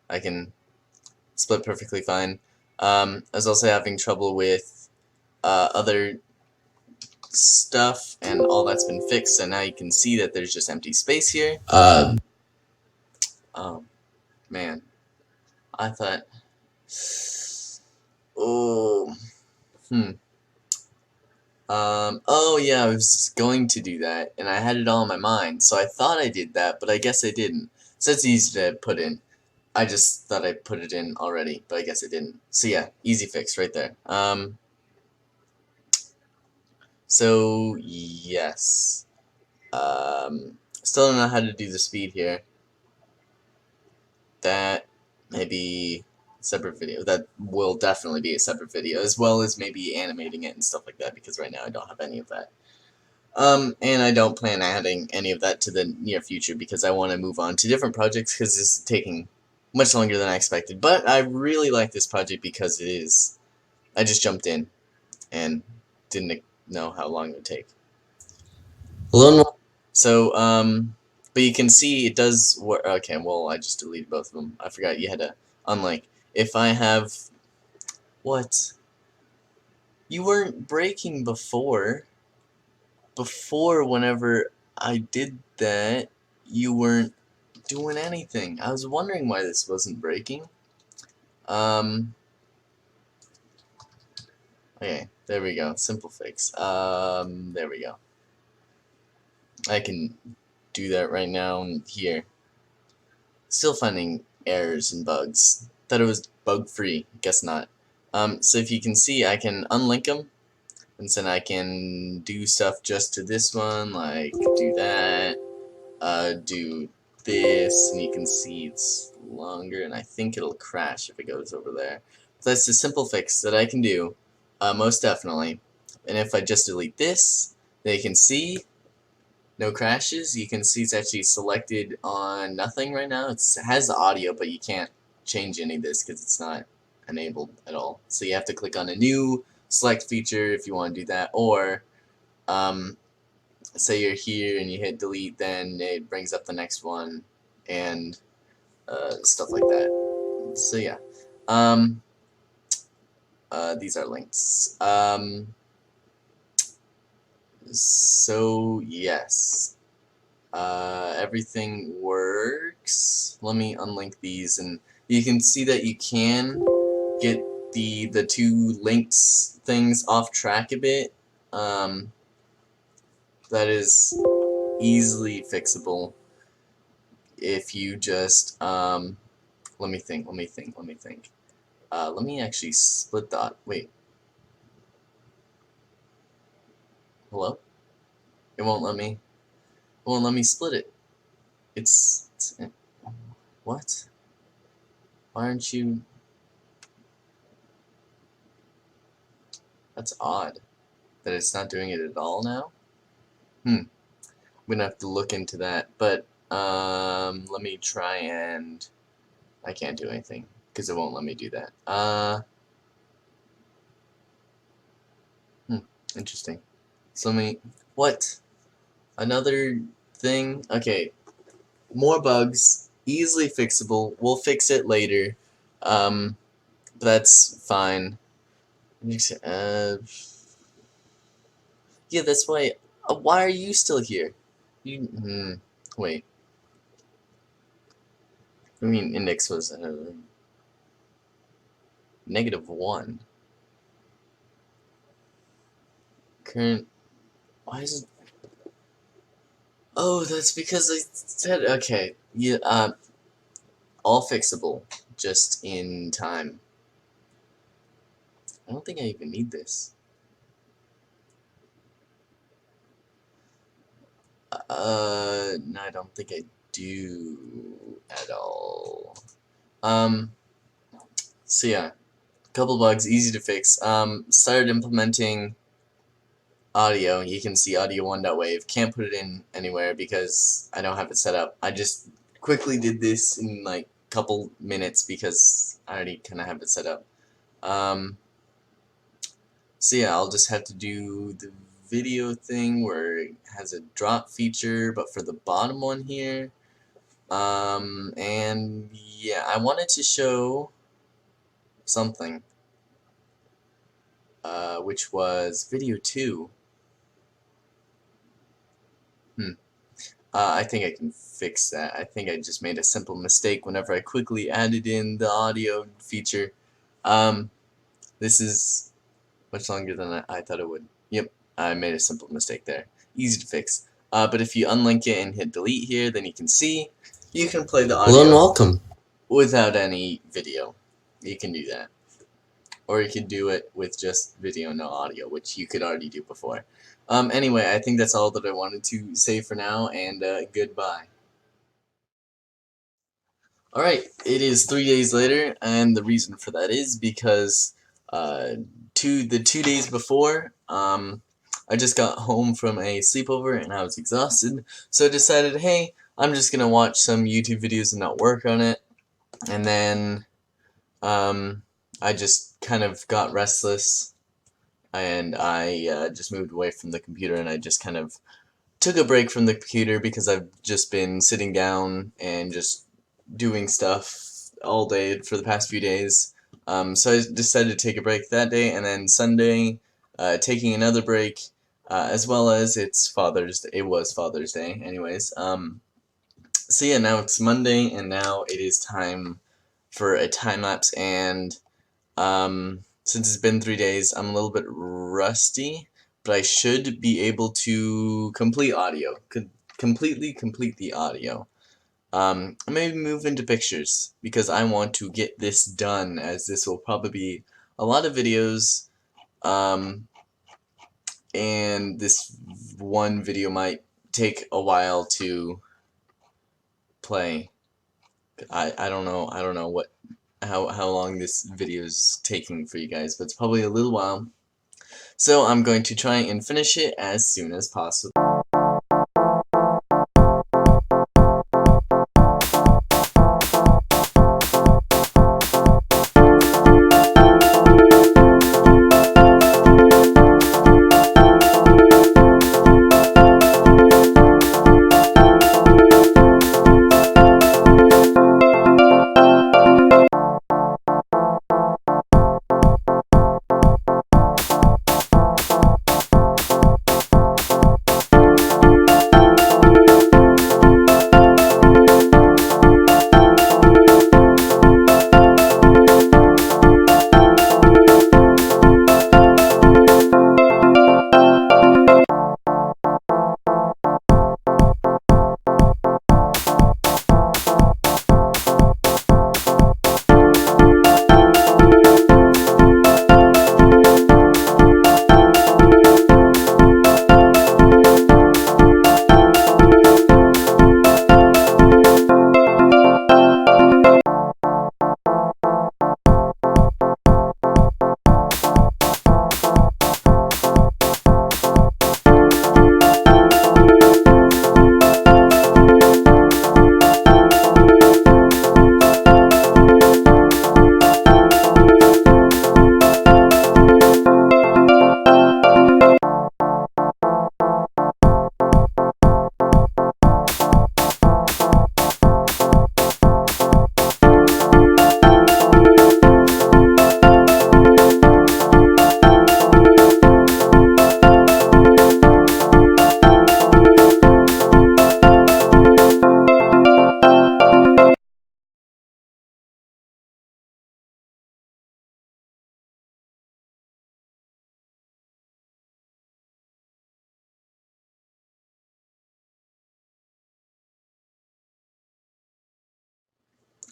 I can split perfectly fine. I was also having trouble with other stuff, and all that's been fixed, so now you can see that there's just empty space here. Oh, man. I thought... Oh... Oh yeah, I was going to do that, and I had it all in my mind, so I thought I did that, but I guess I didn't. So it's easy to put in. I just thought I put it in already, but I guess I didn't. So yeah, easy fix right there. So yes. Still don't know how to do the speed here. That may be a separate video. That will definitely be a separate video, as well as maybe animating it and stuff like that, because right now I don't have any of that. And I don't plan adding any of that to the near future because I want to move on to different projects because it's taking much longer than I expected. But I really like this project because it is... I just jumped in and didn't know how long it would take. So, but you can see it does work. Okay, well, I just deleted both of them. I forgot you had to unlink. If I have... What? You weren't breaking before. Before, whenever I did that, you weren't doing anything. I was wondering why this wasn't breaking. Okay, there we go. Simple fix. There we go. I can do that right now here. Still finding errors and bugs. Thought it was bug-free. Guess not. So if you can see, I can unlink them, and then I can do stuff just to this one, like do that, do this, and you can see it's longer, and I think it'll crash if it goes over there. So that's a simple fix that I can do, most definitely. And if I just delete this, then you can see no crashes. You can see it's actually selected on nothing right now. It has the audio, but you can't change any of this because it's not enabled at all. So you have to click on a new select feature if you want to do that, or say you're here and you hit delete, then it brings up the next one and stuff like that. So yeah. these are links. So yes, everything works. Let me unlink these, and you can see that you can get the two links things off track a bit. That is easily fixable if you just let me think. Let me actually split that. Wait, hello? It won't let me. It won't let me split it. It's what? Why aren't you? That's odd. That it's not doing it at all now. I'm gonna have to look into that. But let me try and. I can't do anything because it won't let me do that. Interesting. So let me. What? Another thing? Okay. More bugs. Easily fixable. We'll fix it later. That's fine. Yeah, that's why. Why are you still here? Wait. I mean, index was -1. Current. Why is it? Oh, that's because I said okay. Yeah. All fixable, just in time. I don't think I even need this. No, I don't think I do at all. So yeah, couple bugs, easy to fix. Started implementing audio. You can see audio 1.wave. Can't put it in anywhere because I don't have it set up. I just quickly did this in like couple minutes because I already kind of have it set up. So yeah, I'll just have to do the video thing where it has a drop feature, but for the bottom one here. And yeah, I wanted to show something, which was video 2. I think I can fix that. I think I just made a simple mistake whenever I quickly added in the audio feature. This is much longer than I thought it would. Yep, I made a simple mistake there. Easy to fix. But if you unlink it and hit delete here, then you can see you can play the audio. Hello and welcome. Without any video. You can do that. Or you can do it with just video, no audio, which you could already do before. Anyway, I think that's all that I wanted to say for now, and goodbye. Alright, it is 3 days later, and the reason for that is because the 2 days before, I just got home from a sleepover and I was exhausted, so I decided, hey, I'm just gonna watch some YouTube videos and not work on it. And then I just kind of got restless, and I just moved away from the computer, and I just kind of took a break from the computer because I've just been sitting down and just doing stuff all day for the past few days. So I decided to take a break that day, and then Sunday, taking another break, as well as it was Father's Day, anyways. So yeah, now it's Monday, and now it is time for a time lapse, and since it's been 3 days, I'm a little bit rusty, but I should be able to complete audio. Completely complete the audio. Maybe move into pictures, because I want to get this done, as this will probably be a lot of videos, and this one video might take a while to play. I don't know what how long this video is taking for you guys, but it's probably a little while. So I'm going to try and finish it as soon as possible.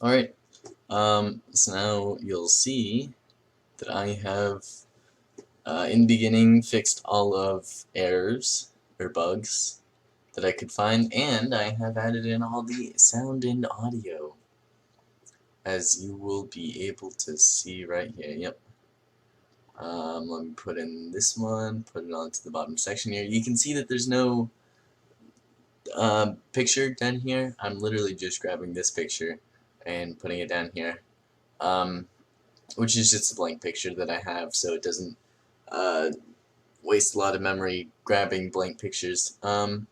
Alright, so now you'll see that I have in the beginning fixed all of errors or bugs that I could find, and I have added in all the sound and audio, as you will be able to see right here. Yep. Let me put in this one, put it onto the bottom section here. You can see that there's no picture down here. I'm literally just grabbing this picture and putting it down here, which is just a blank picture that I have, so it doesn't waste a lot of memory grabbing blank pictures. So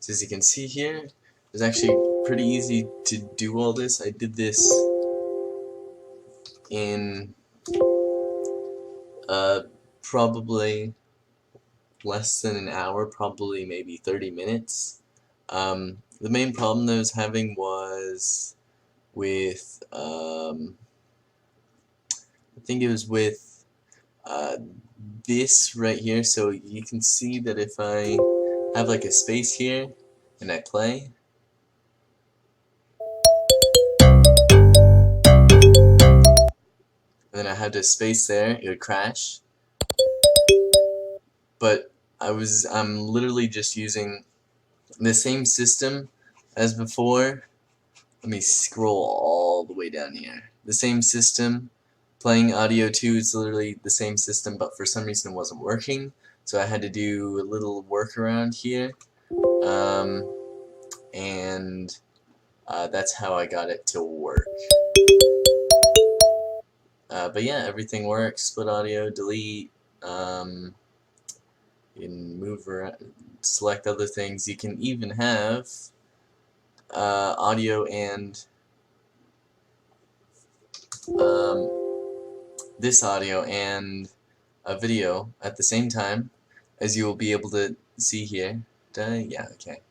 as you can see here, it's actually pretty easy to do all this. I did this in probably less than an hour, probably maybe 30 minutes. The main problem that I was having was with, I think it was with this right here. So you can see that if I have like a space here and I play, and then I had a space there, it would crash. But I'm literally just using the same system as before. Let me scroll all the way down here. The same system, playing audio 2 is literally the same system, but for some reason it wasn't working, so I had to do a little workaround here, and that's how I got it to work. But yeah, everything works. Split audio, delete, you can move around, select other things. You can even have audio and this audio and a video at the same time, as you will be able to see here. Yeah, okay.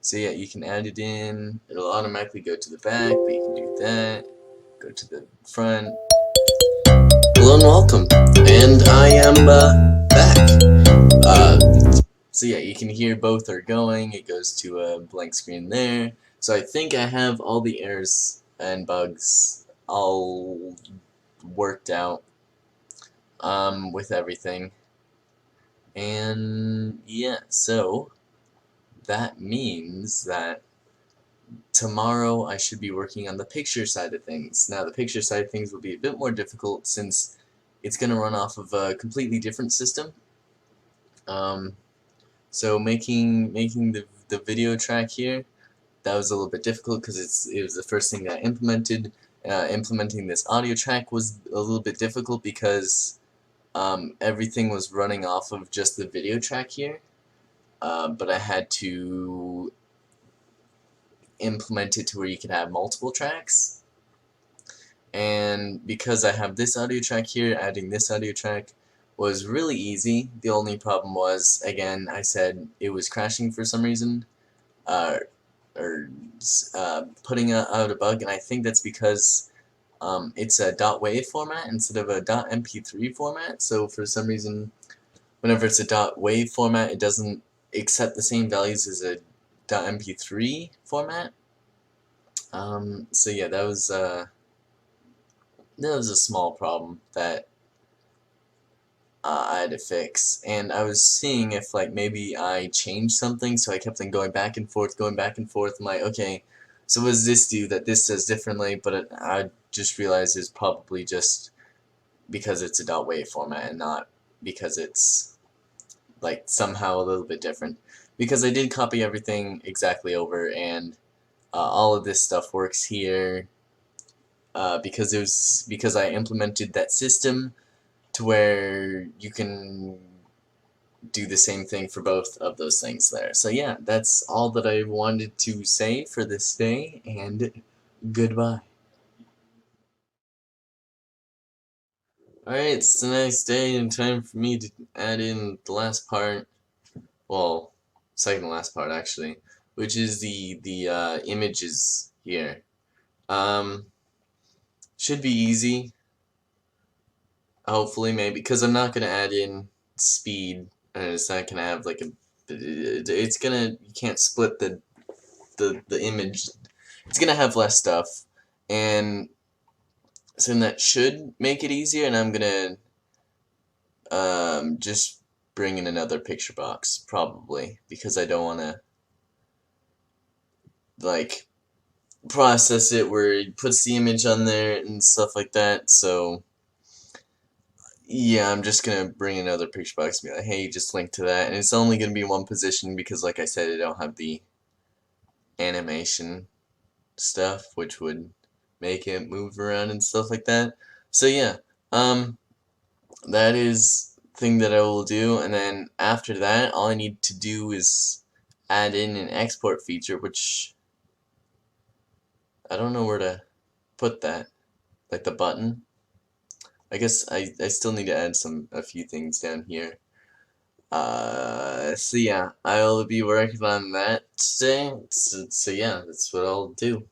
So yeah, you can add it in. It'll automatically go to the back, but you can do that. Go to the front. Hello and welcome, and I am back. So yeah, you can hear both are going. It goes to a blank screen there. So I think I have all the errors and bugs all worked out with everything. And yeah, so that means that tomorrow I should be working on the picture side of things. Now the picture side of things will be a bit more difficult since it's going to run off of a completely different system. So making the video track here, that was a little bit difficult because it was the first thing that I implemented. Implementing this audio track was a little bit difficult because everything was running off of just the video track here, but I had to implement it to where you could have multiple tracks. And because I have this audio track here, adding this audio track was really easy. The only problem was, again, I said it was crashing for some reason, or putting out a bug, and I think that's because it's a .wav format instead of a .mp3 format. So for some reason, whenever it's a .wav format, it doesn't accept the same values as a .mp3 format. So yeah, that was a small problem that I had to fix, and I was seeing if like maybe I changed something, so I kept on going back and forth, I'm like, okay, so what does this do that this says differently? But I just realized it's probably just because it's a .wav format and not because it's like somehow a little bit different. Because I did copy everything exactly over, and all of this stuff works here because I implemented that system to where you can do the same thing for both of those things there. So yeah, that's all that I wanted to say for this day, and goodbye. Alright, it's the next day and time for me to add in the last part, well, second to last part actually, which is the images here. Should be easy, hopefully, maybe, because I'm not gonna add in speed, and it's not gonna have like it's gonna, you can't split the image. It's gonna have less stuff, and so that should make it easier, and I'm gonna just bring in another picture box, probably, because I don't want to, like, process it where it puts the image on there and stuff like that. So yeah, I'm just gonna bring another picture box and be like, hey, just link to that, and it's only gonna be one position because, like I said, I don't have the animation stuff, which would make it move around and stuff like that. So yeah, that is thing that I will do, and then after that, all I need to do is add in an export feature, which I don't know where to put that, like the button. I guess I still need to add a few things down here. So yeah, I'll be working on that today. So yeah, that's what I'll do.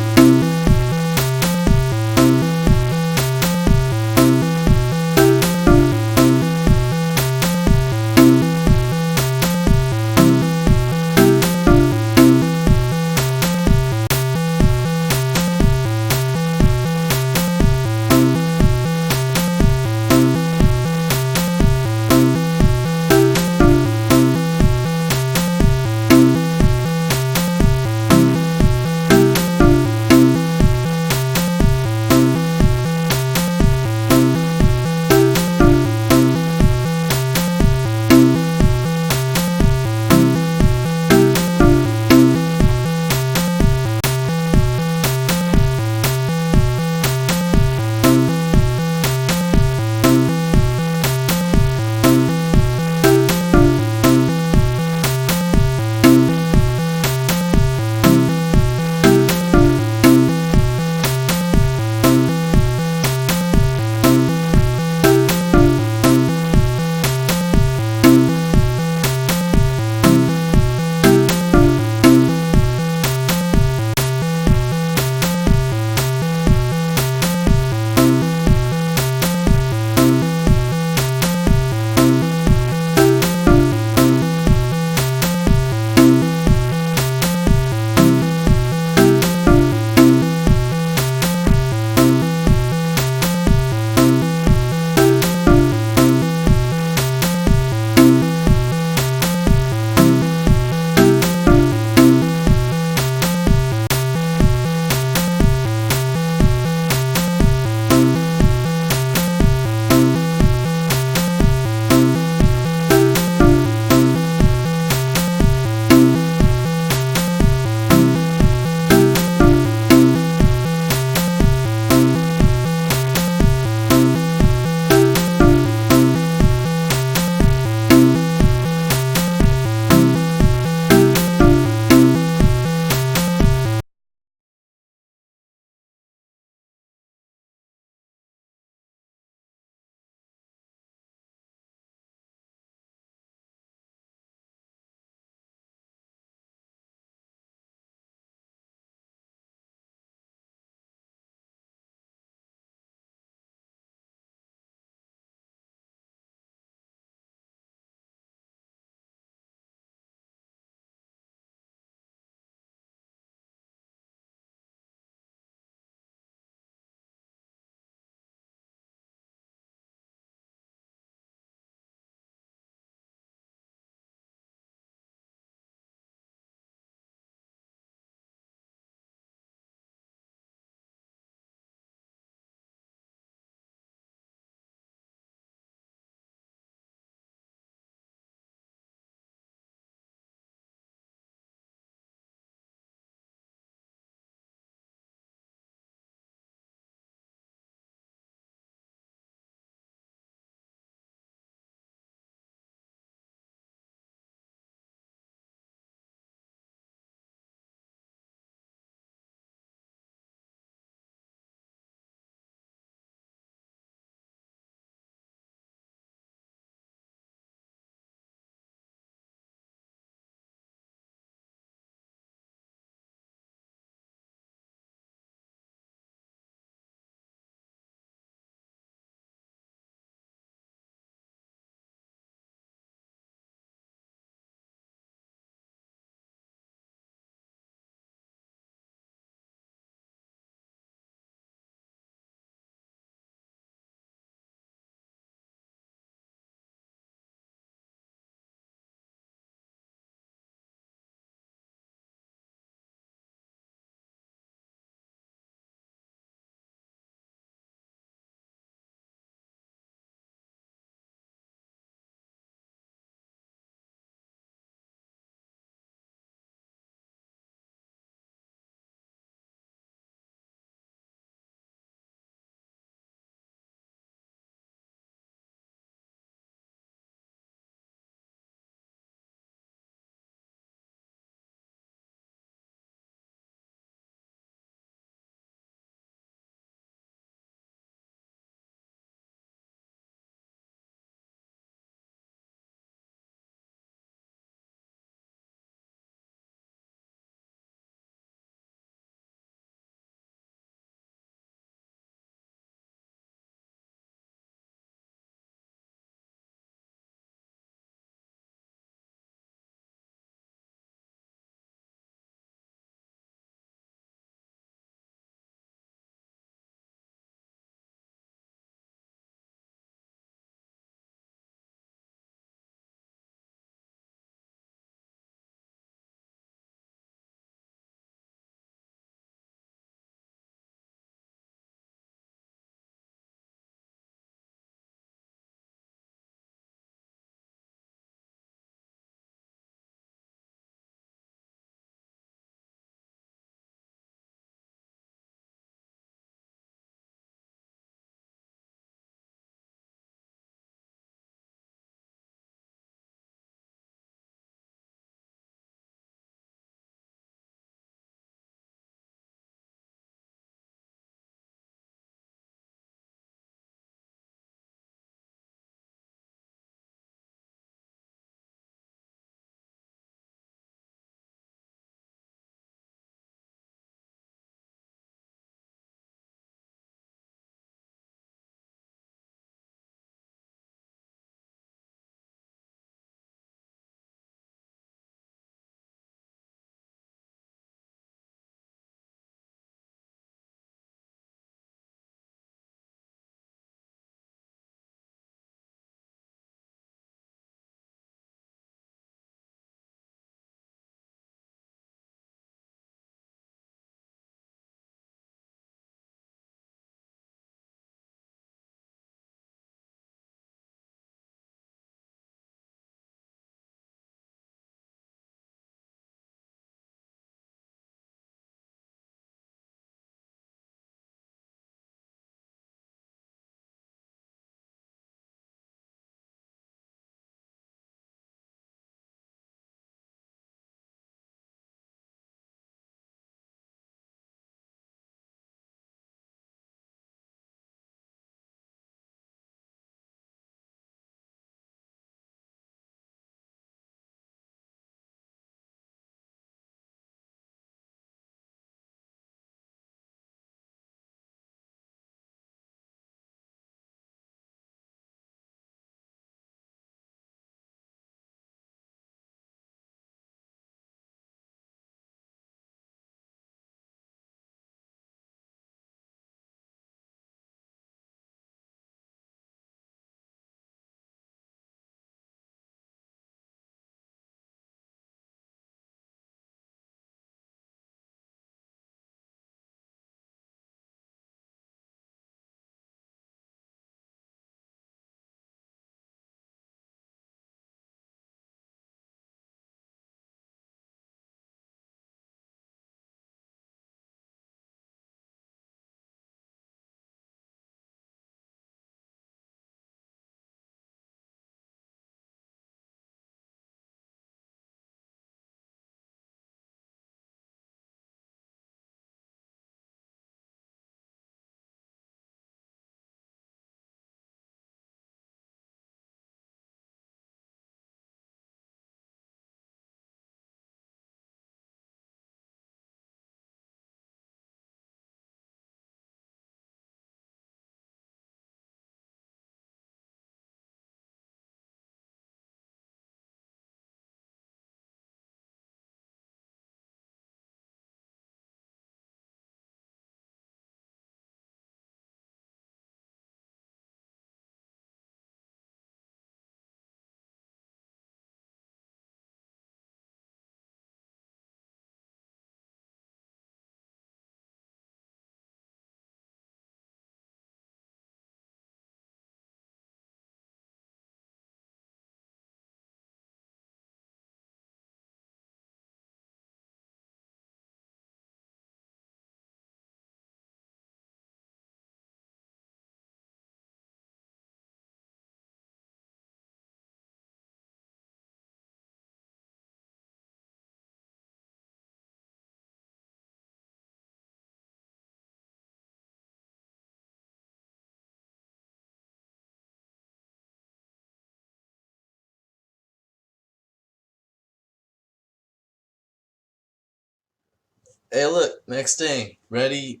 Hey, look, next day. Ready?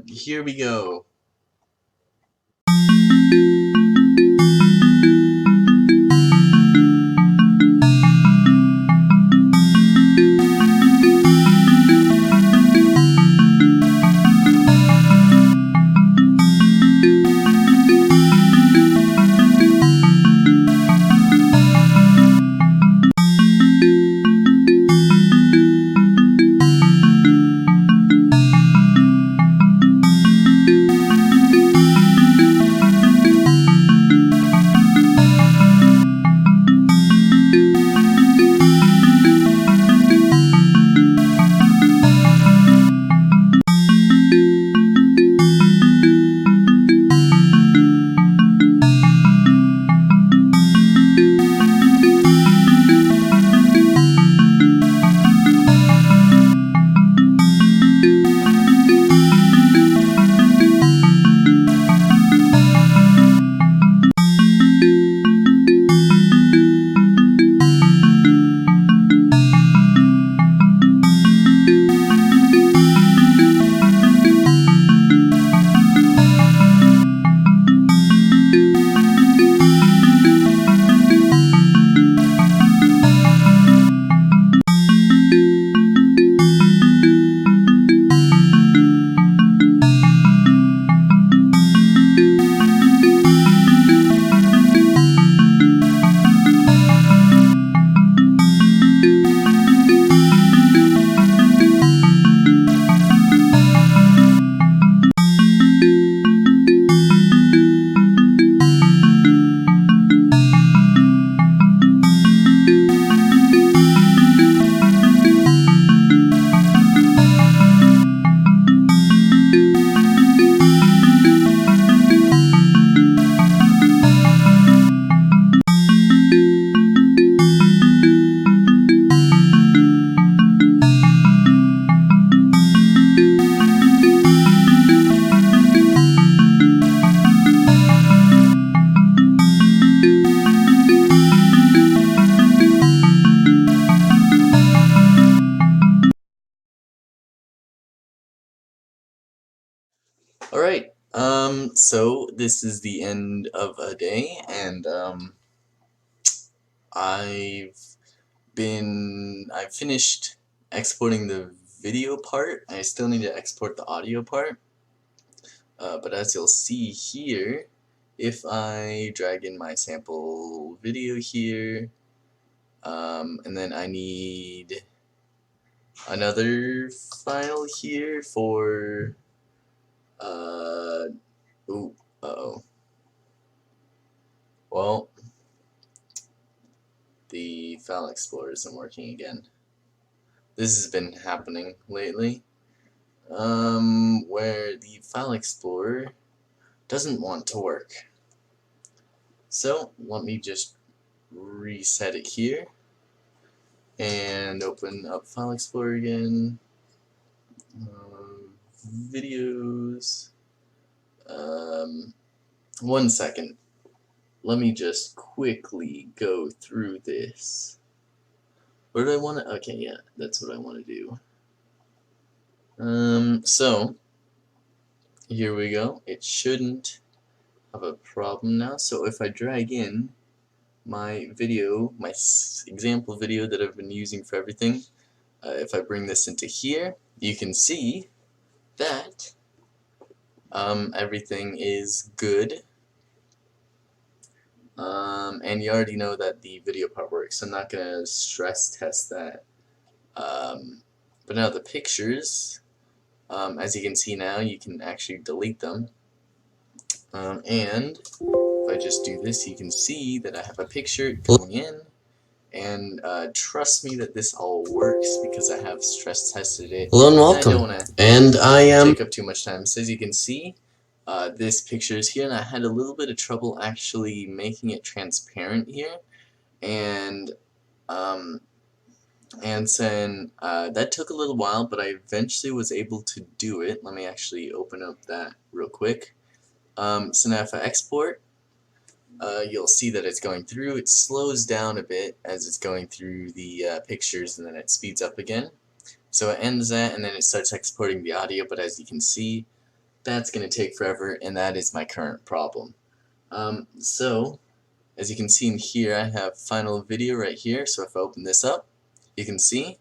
Here we go. Alright, so this is the end of a day, and, I've I've finished exporting the video part. I still need to export the audio part, but as you'll see here, if I drag in my sample video here, and then I need another file here for, ooh, uh-oh. Well, the file explorer isn't working again. This has been happening lately, where the file explorer doesn't want to work. So let me just reset it here and open up File Explorer again. Videos. 1 second. Let me just quickly go through this. Where do I want to? Okay, yeah, that's what I want to do. So here we go. It shouldn't have a problem now. So if I drag in my video, my example video that I've been using for everything, if I bring this into here, you can see that everything is good, and you already know that the video part works, so I'm not going to stress test that. But now the pictures, as you can see now, you can actually delete them, and if I just do this, you can see that I have a picture going in. And trust me that this all works because I have stress tested it. Hello and welcome. I don't want to take up too much time. So as you can see, this picture is here, and I had a little bit of trouble actually making it transparent here, and then that took a little while, but I eventually was able to do it. Let me actually open up that real quick. So now if I export, you'll see that it's going through. It slows down a bit as it's going through the pictures, and then it speeds up again. So it ends that, and then it starts exporting the audio, but as you can see, that's going to take forever, and that is my current problem. So, as you can see in here, I have final video right here, so if I open this up, you can see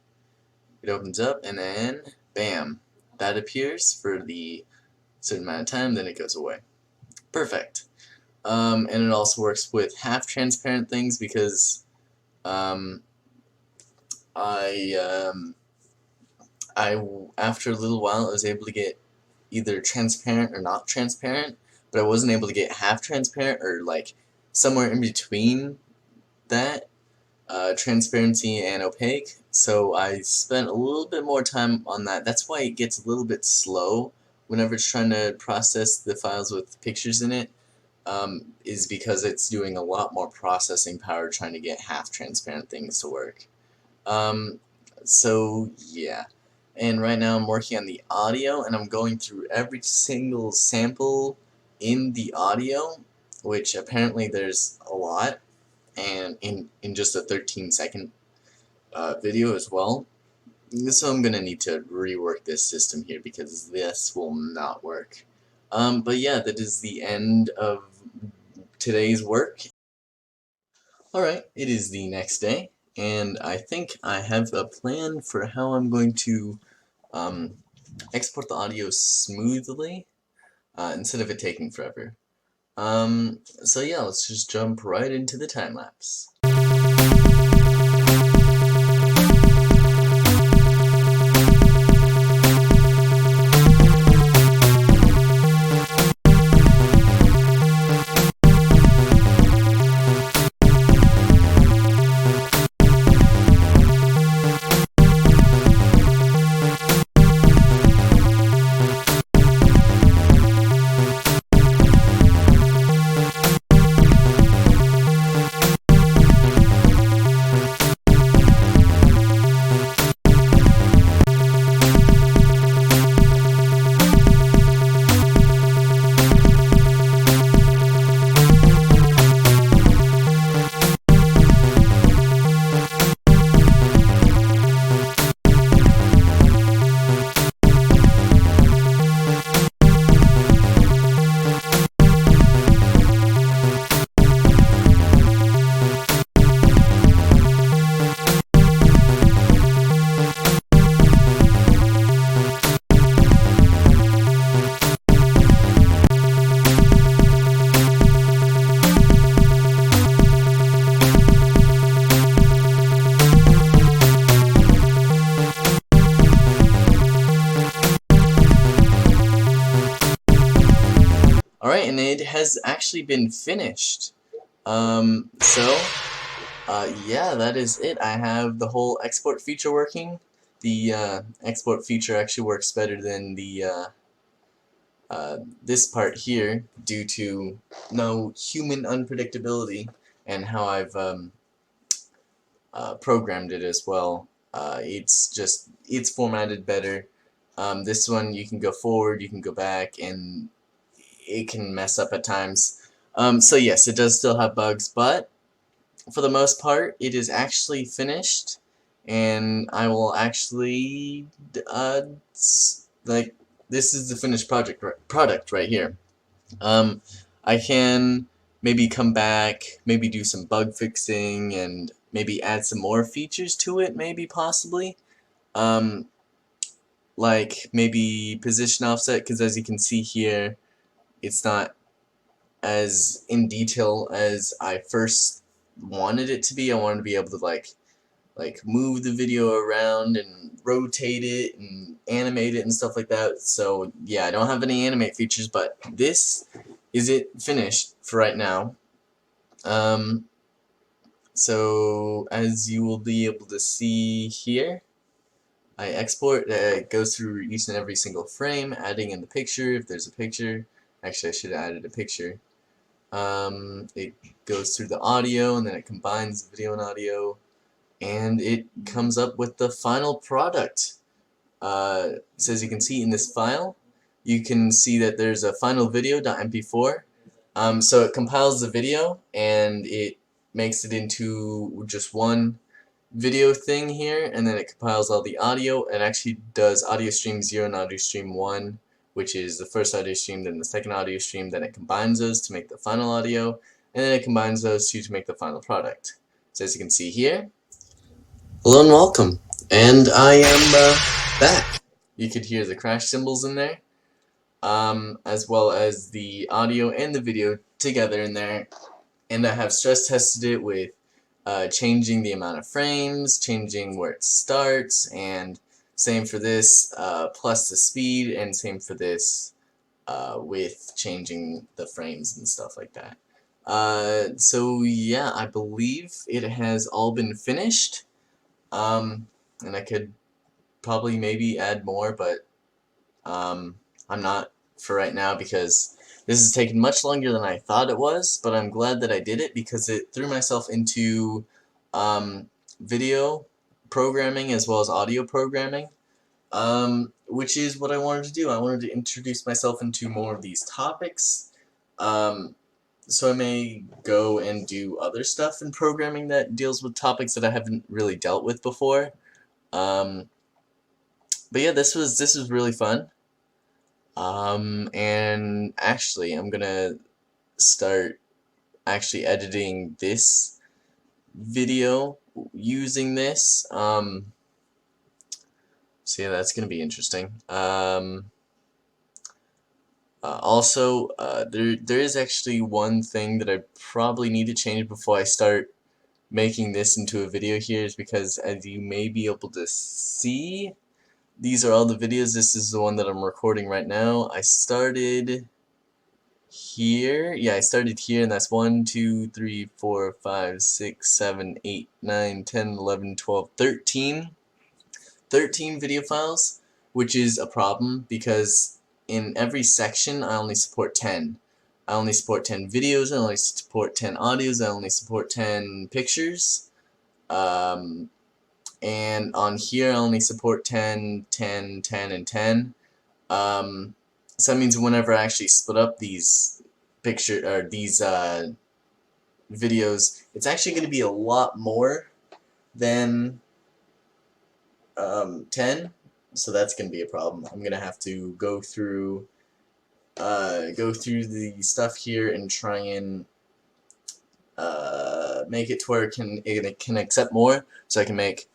it opens up, and then, bam, that appears for the certain amount of time, then it goes away. Perfect. And it also works with half transparent things because after a little while I was able to get either transparent or not transparent, but I wasn't able to get half transparent or like somewhere in between that, transparency and opaque. So I spent a little bit more time on that. That's why it gets a little bit slow whenever it's trying to process the files with pictures in it, is because it's doing a lot more processing power trying to get half transparent things to work. So yeah, and right now I'm working on the audio, and I'm going through every single sample in the audio, which apparently there's a lot, and in just a 13-second video as well. So I'm gonna need to rework this system here because this will not work. But yeah, that is the end of today's work. Alright, it is the next day, and I think I have a plan for how I'm going to export the audio smoothly instead of it taking forever. So yeah, let's just jump right into the time lapse. Alright, and it has actually been finished. Yeah, that is it. I have the whole export feature working. The export feature actually works better than the this part here due to no human unpredictability and how I've programmed it as well. It's formatted better. This one you can go forward, you can go back, and it can mess up at times. So yes, it does still have bugs, but for the most part, it is actually finished, and I will actually, like, this is the finished product right here. I can maybe come back, maybe do some bug fixing, and maybe add some more features to it, maybe, possibly. Like, maybe position offset, because as you can see here, it's not as in detail as I first wanted it to be. I wanted to be able to like move the video around and rotate it and animate it and stuff like that. So yeah, I don't have any animate features, but this is it finished for right now. So as you will be able to see here, I export, it goes through each and every single frame, adding in the picture if there's a picture. Actually, I should have added a picture. It goes through the audio, and then it combines video and audio, and it comes up with the final product. So as you can see in this file, you can see that there's a final video.mp4. So it compiles the video, and it makes it into just one video thing here, and then it compiles all the audio. It actually does audio stream 0 and audio stream 1, which is the first audio stream, then the second audio stream, then it combines those to make the final audio, and then it combines those two to make the final product. So as you can see here, hello and welcome, and I am back. You could hear the crash cymbals in there, as well as the audio and the video together in there, and I have stress tested it with changing the amount of frames, changing where it starts, and same for this, plus the speed, and same for this with changing the frames and stuff like that. So yeah, I believe it has all been finished, and I could probably maybe add more, but I'm not for right now because this has taken much longer than I thought it was, but I'm glad that I did it because it threw myself into video programming as well as audio programming, which is what I wanted to do. I wanted to introduce myself into more of these topics, so I may go and do other stuff in programming that deals with topics that I haven't really dealt with before. But yeah, this was really fun. And actually, I'm gonna start actually editing this video using this. So yeah, that's gonna be interesting. Also, there is actually one thing that I probably need to change before I start making this into a video here, is because as you may be able to see, these are all the videos. This is the one that I'm recording right now. I started here. Yeah, I started here, and that's 1, 2, 3, 4, 5, 6, 7, 8, 9, 10, 11, 12, 13. 13 video files, which is a problem because in every section I only support 10. I only support 10 videos, I only support 10 audios, I only support 10 pictures. And on here I only support 10, 10, 10, and 10. So that means whenever I actually split up these videos, it's actually going to be a lot more than 10. So that's going to be a problem. I'm going to have to go through the stuff here and try and make it to where it can accept more, so I can make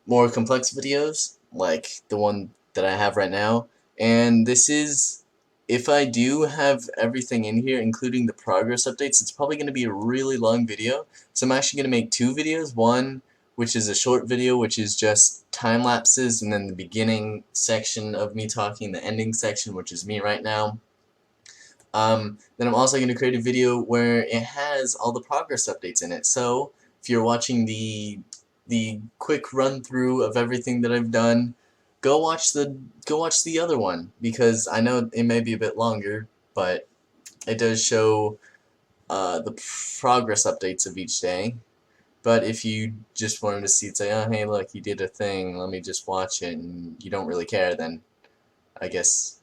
more complex videos like the one that I have right now. And this is, if I do have everything in here, including the progress updates, it's probably going to be a really long video. So I'm actually going to make two videos. One which is a short video, which is just time lapses, and then the beginning section of me talking, the ending section, which is me right now. Then I'm also going to create a video where it has all the progress updates in it. So if you're watching the quick run through of everything that I've done, go watch the other one, because I know it may be a bit longer, but it does show the progress updates of each day. But if you just wanted to see it, say, oh hey look, you did a thing, let me just watch it, and you don't really care, then I guess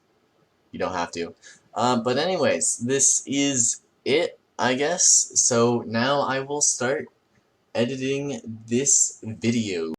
you don't have to. But anyways, this is it, I guess. So now I will start editing this video.